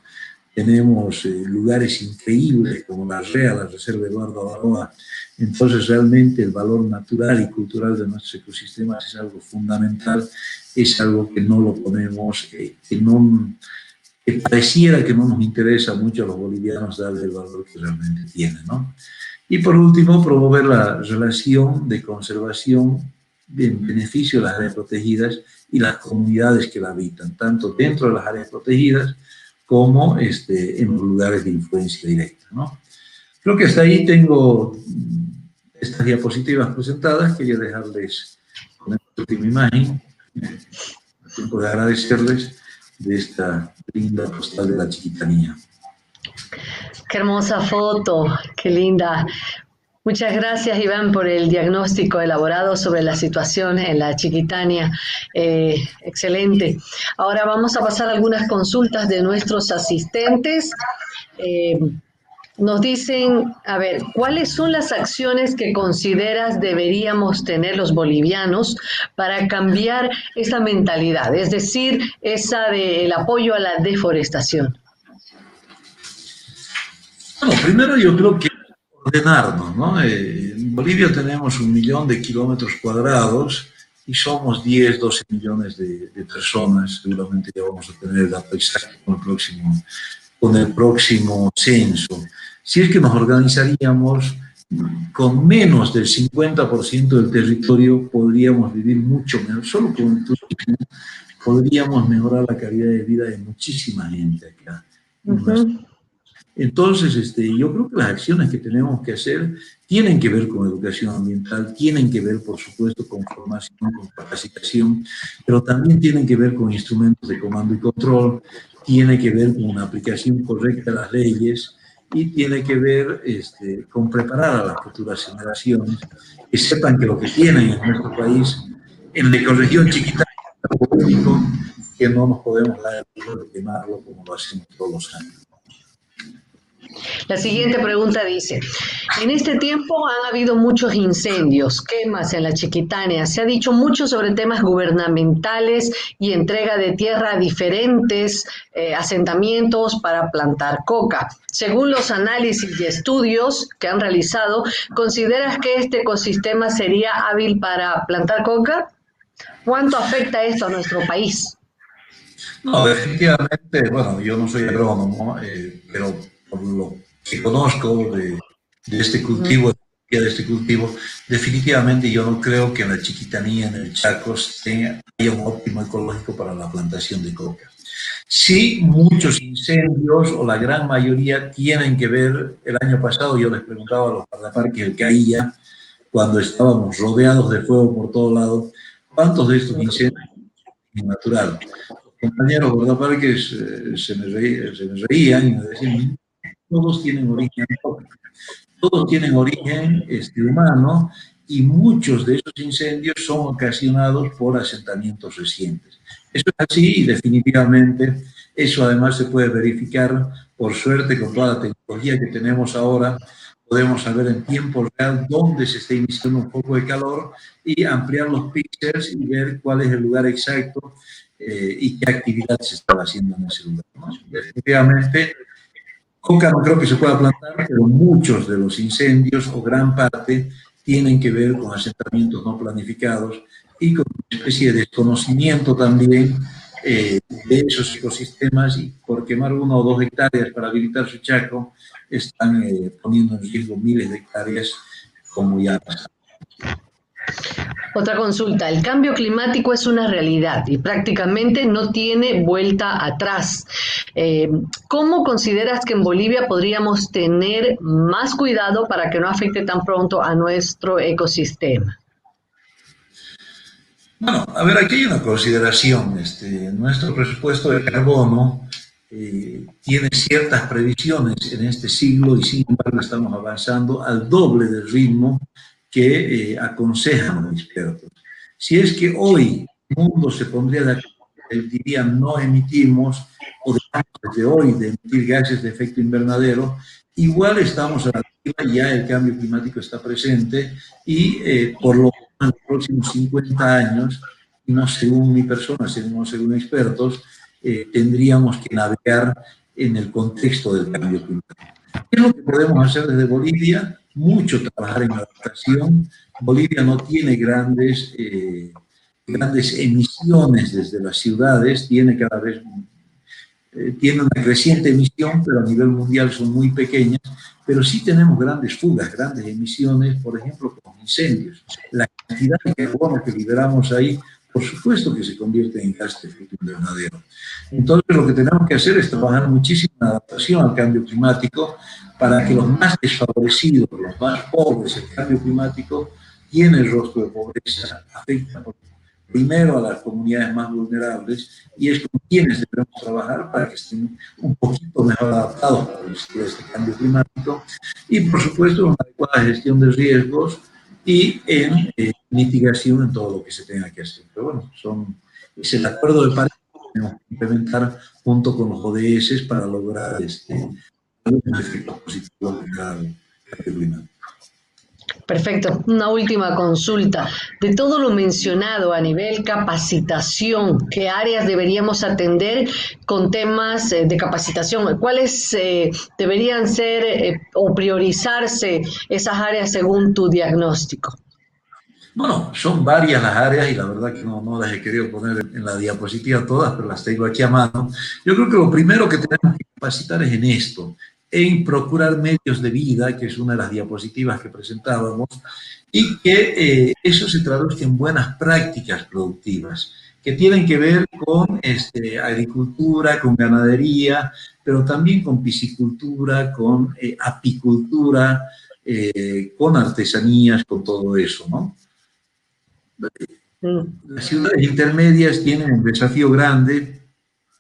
Tenemos lugares increíbles como la REA, la Reserva Eduardo Avaroa. Entonces, realmente el valor natural y cultural de nuestros ecosistemas es algo fundamental, es algo que no lo ponemos, que pareciera que no nos interesa mucho a los bolivianos darle el valor que realmente tiene, ¿no? Y por último, promover la relación de conservación en beneficio de las áreas protegidas y las comunidades que la habitan, tanto dentro de las áreas protegidas como en los lugares de influencia directa, ¿no? Creo que hasta ahí tengo estas diapositivas presentadas. Quería dejarles con esta última imagen, tiempo de agradecerles de esta linda postal de la Chiquitanía. Qué hermosa foto, qué linda. Muchas gracias, Iván, por el diagnóstico elaborado sobre la situación en la Chiquitania. Excelente. Ahora vamos a pasar a algunas consultas de nuestros asistentes. Nos dicen, a ver, ¿cuáles son las acciones que consideras deberíamos tener los bolivianos para cambiar esa mentalidad? Es decir, esa del apoyo a la deforestación. Bueno, primero yo creo que ordenarnos, ¿no? En Bolivia tenemos 1 millón de kilómetros cuadrados y somos 10, 12 millones de personas. Seguramente ya vamos a tener el dato exacto con el próximo censo. Si es que nos organizaríamos con menos del 50% del territorio, podríamos vivir mucho mejor. Solo con el turismo podríamos mejorar la calidad de vida de muchísima gente acá. Entonces, yo creo que las acciones que tenemos que hacer tienen que ver con educación ambiental, tienen que ver, por supuesto, con formación, con capacitación, pero también tienen que ver con instrumentos de comando y control, tiene que ver con una aplicación correcta de las leyes y tiene que ver con preparar a las futuras generaciones que sepan que lo que tienen en nuestro país, en la ecorregión chiquita, es algo único, que no nos podemos dar el lujo de quemarlo como lo hacemos todos los años. La siguiente pregunta dice, en este tiempo han habido muchos incendios, quemas en la Chiquitania. Se ha dicho mucho sobre temas gubernamentales y entrega de tierra a diferentes asentamientos para plantar coca. Según los análisis y estudios que han realizado, ¿consideras que este ecosistema sería hábil para plantar coca? ¿Cuánto afecta esto a nuestro país? No, definitivamente, bueno, yo no soy agrónomo, pero por lo que conozco de este cultivo, de este cultivo, definitivamente yo no creo que en la Chiquitanía, en el Chaco, haya un óptimo ecológico para la plantación de coca. Sí, muchos incendios, o la gran mayoría, tienen que ver, el año pasado yo les preguntaba a los guardaparques del Caía, cuando estábamos rodeados de fuego por todos lados, ¿cuántos de estos incendios son naturales? Compañeros guardaparques se me reían y me decían, todos tienen origen, todos tienen origen humano, y muchos de esos incendios son ocasionados por asentamientos recientes. Eso es así y definitivamente eso además se puede verificar, por suerte, con toda la tecnología que tenemos ahora. Podemos saber en tiempo real dónde se está iniciando un foco de calor y ampliar los píxeles y ver cuál es el lugar exacto y qué actividad se estaba haciendo en ese lugar, ¿no? Definitivamente, coca no creo que se pueda plantar, pero muchos de los incendios, o gran parte, tienen que ver con asentamientos no planificados y con una especie de desconocimiento también de esos ecosistemas, y por quemar 1 o 2 hectáreas para habilitar su chaco, están poniendo en riesgo miles de hectáreas, como ya pasó. Otra consulta, el cambio climático es una realidad y prácticamente no tiene vuelta atrás. ¿Cómo consideras que en Bolivia podríamos tener más cuidado para que no afecte tan pronto a nuestro ecosistema? Bueno, a ver, aquí hay una consideración. Nuestro presupuesto de carbono tiene ciertas previsiones en este siglo y sin embargo estamos avanzando al doble del ritmo que aconsejan los expertos. Si es que hoy el mundo se pondría de acuerdo, diría no emitimos, o dejamos desde hoy de emitir gases de efecto invernadero, igual estamos a la altura, ya el cambio climático está presente y por lo menos en los próximos 50 años, no según mi persona, sino según expertos, tendríamos que navegar en el contexto del cambio climático. ¿Qué es lo que podemos hacer desde Bolivia? Mucho trabajar en adaptación. Bolivia no tiene grandes emisiones desde las ciudades, tiene cada vez tiene una creciente emisión, pero a nivel mundial son muy pequeñas, pero sí tenemos grandes fugas, grandes emisiones, por ejemplo, con incendios. La cantidad de carbono que liberamos ahí, por supuesto que se convierte en gas de efecto invernadero. Entonces, lo que tenemos que hacer es trabajar muchísimo en adaptación al cambio climático para que los más desfavorecidos, los más pobres, el cambio climático tiene el rostro de pobreza, afecta primero a las comunidades más vulnerables, y es con quienes debemos trabajar para que estén un poquito mejor adaptados a este cambio climático, y por supuesto una adecuada gestión de riesgos y en mitigación en todo lo que se tenga que hacer. Pero bueno, es el acuerdo de París que tenemos que implementar junto con los ODS para lograr un efecto positivo al cambio climático. Perfecto. Una última consulta. De todo lo mencionado a nivel capacitación, ¿qué áreas deberíamos atender con temas de capacitación? ¿Cuáles deberían ser o priorizarse esas áreas según tu diagnóstico? Bueno, son varias las áreas y la verdad que no las he querido poner en la diapositiva todas, pero las tengo aquí a mano. Yo creo que lo primero que tenemos que capacitar es en esto, en procurar medios de vida, que es una de las diapositivas que presentábamos, y que eso se traduzca en buenas prácticas productivas, que tienen que ver con agricultura, con ganadería, pero también con piscicultura, con apicultura, con artesanías, con todo eso, ¿no? Las ciudades intermedias tienen un desafío grande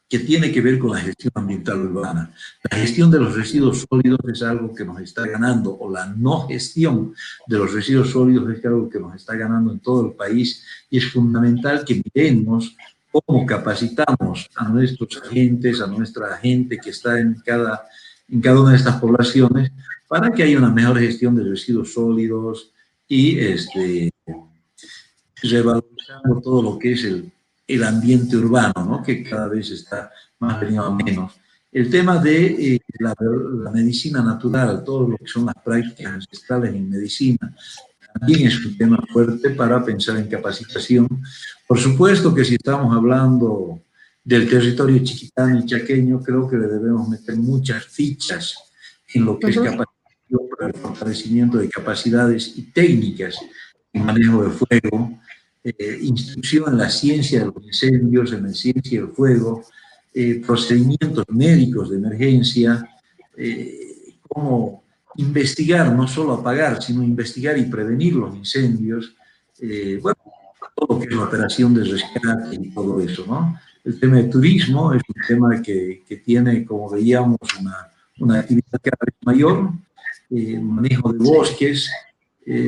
que tiene que ver con la gestión ambiental urbana. La gestión de los residuos sólidos es algo que nos está ganando, o la no gestión de los residuos sólidos es algo que nos está ganando en todo el país, y es fundamental que miremos cómo capacitamos a nuestros agentes, a nuestra gente que está en cada en cada una de estas poblaciones para que haya una mejor gestión de residuos sólidos y revalorizando todo lo que es el ambiente urbano, ¿no? Que cada vez está más venido a menos. El tema de la medicina natural, todo lo que son las prácticas ancestrales en medicina, también es un tema fuerte para pensar en capacitación. Por supuesto que si estamos hablando del territorio chiquitano y chaqueño, creo que le debemos meter muchas fichas en lo que es capacitación para el fortalecimiento de capacidades y técnicas en manejo de fuego, instrucción en la ciencia de los incendios, en la ciencia del fuego, procedimientos médicos de emergencia, cómo investigar, no solo apagar, sino investigar y prevenir los incendios, bueno, todo lo que es la operación de rescate y todo eso, ¿no? El tema de turismo es un tema que tiene, como veíamos, una actividad cada vez mayor, manejo de bosques,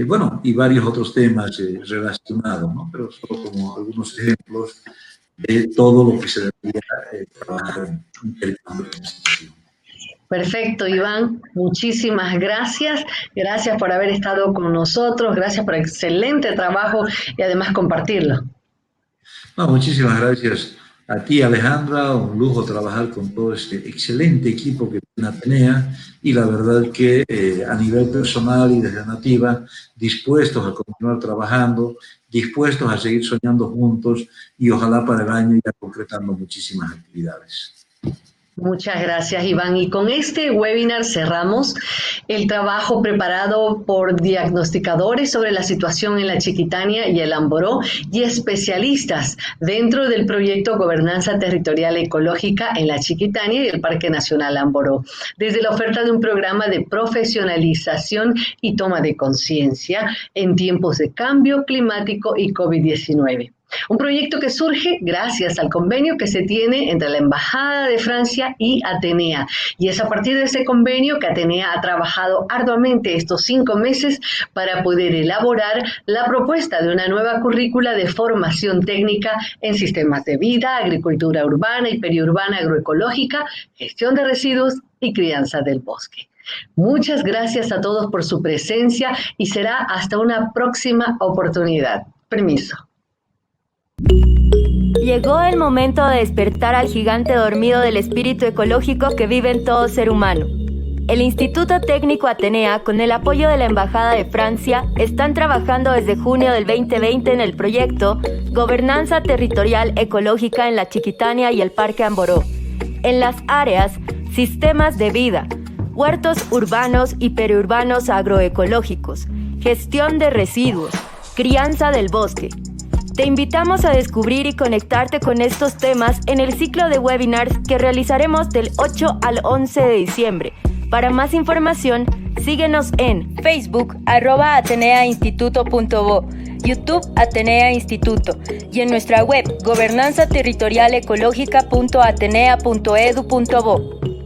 bueno, y varios otros temas relacionados, ¿no? Pero solo como algunos ejemplos de todo lo que se debería trabajar en intercambio de investigación. Perfecto, Iván. Muchísimas gracias. Gracias por haber estado con nosotros. Gracias por el excelente trabajo y además compartirlo. No, muchísimas gracias a ti, Alejandra. Un lujo trabajar con todo este excelente equipo que tiene Atenea y la verdad que a nivel personal y desde Nativa, dispuestos a continuar trabajando, dispuestos a seguir soñando juntos y ojalá para el año ir concretando muchísimas actividades. Muchas gracias, Iván. Y con este webinar cerramos el trabajo preparado por diagnosticadores sobre la situación en la Chiquitania y el Amboró y especialistas dentro del proyecto Gobernanza Territorial Ecológica en la Chiquitania y el Parque Nacional Amboró, desde la oferta de un programa de profesionalización y toma de conciencia en tiempos de cambio climático y COVID-19. Un proyecto que surge gracias al convenio que se tiene entre la Embajada de Francia y Atenea. Y es a partir de ese convenio que Atenea ha trabajado arduamente estos 5 meses para poder elaborar la propuesta de una nueva currícula de formación técnica en sistemas de vida, agricultura urbana y periurbana agroecológica, gestión de residuos y crianza del bosque. Muchas gracias a todos por su presencia y será hasta una próxima oportunidad. Permiso. Llegó el momento de despertar al gigante dormido del espíritu ecológico que vive en todo ser humano. El Instituto Técnico Atenea, con el apoyo de la Embajada de Francia, están trabajando desde junio del 2020 en el proyecto Gobernanza Territorial Ecológica en la Chiquitania y el Parque Amboró, en las áreas Sistemas de Vida, Huertos Urbanos y Periurbanos Agroecológicos, Gestión de Residuos, Crianza del Bosque. Te invitamos a descubrir y conectarte con estos temas en el ciclo de webinars que realizaremos del 8 al 11 de diciembre. Para más información, síguenos en Facebook @ateneainstituto.bo, YouTube Atenea Instituto y en nuestra web gobernanzaterritorialecológica.atenea.edu.bo.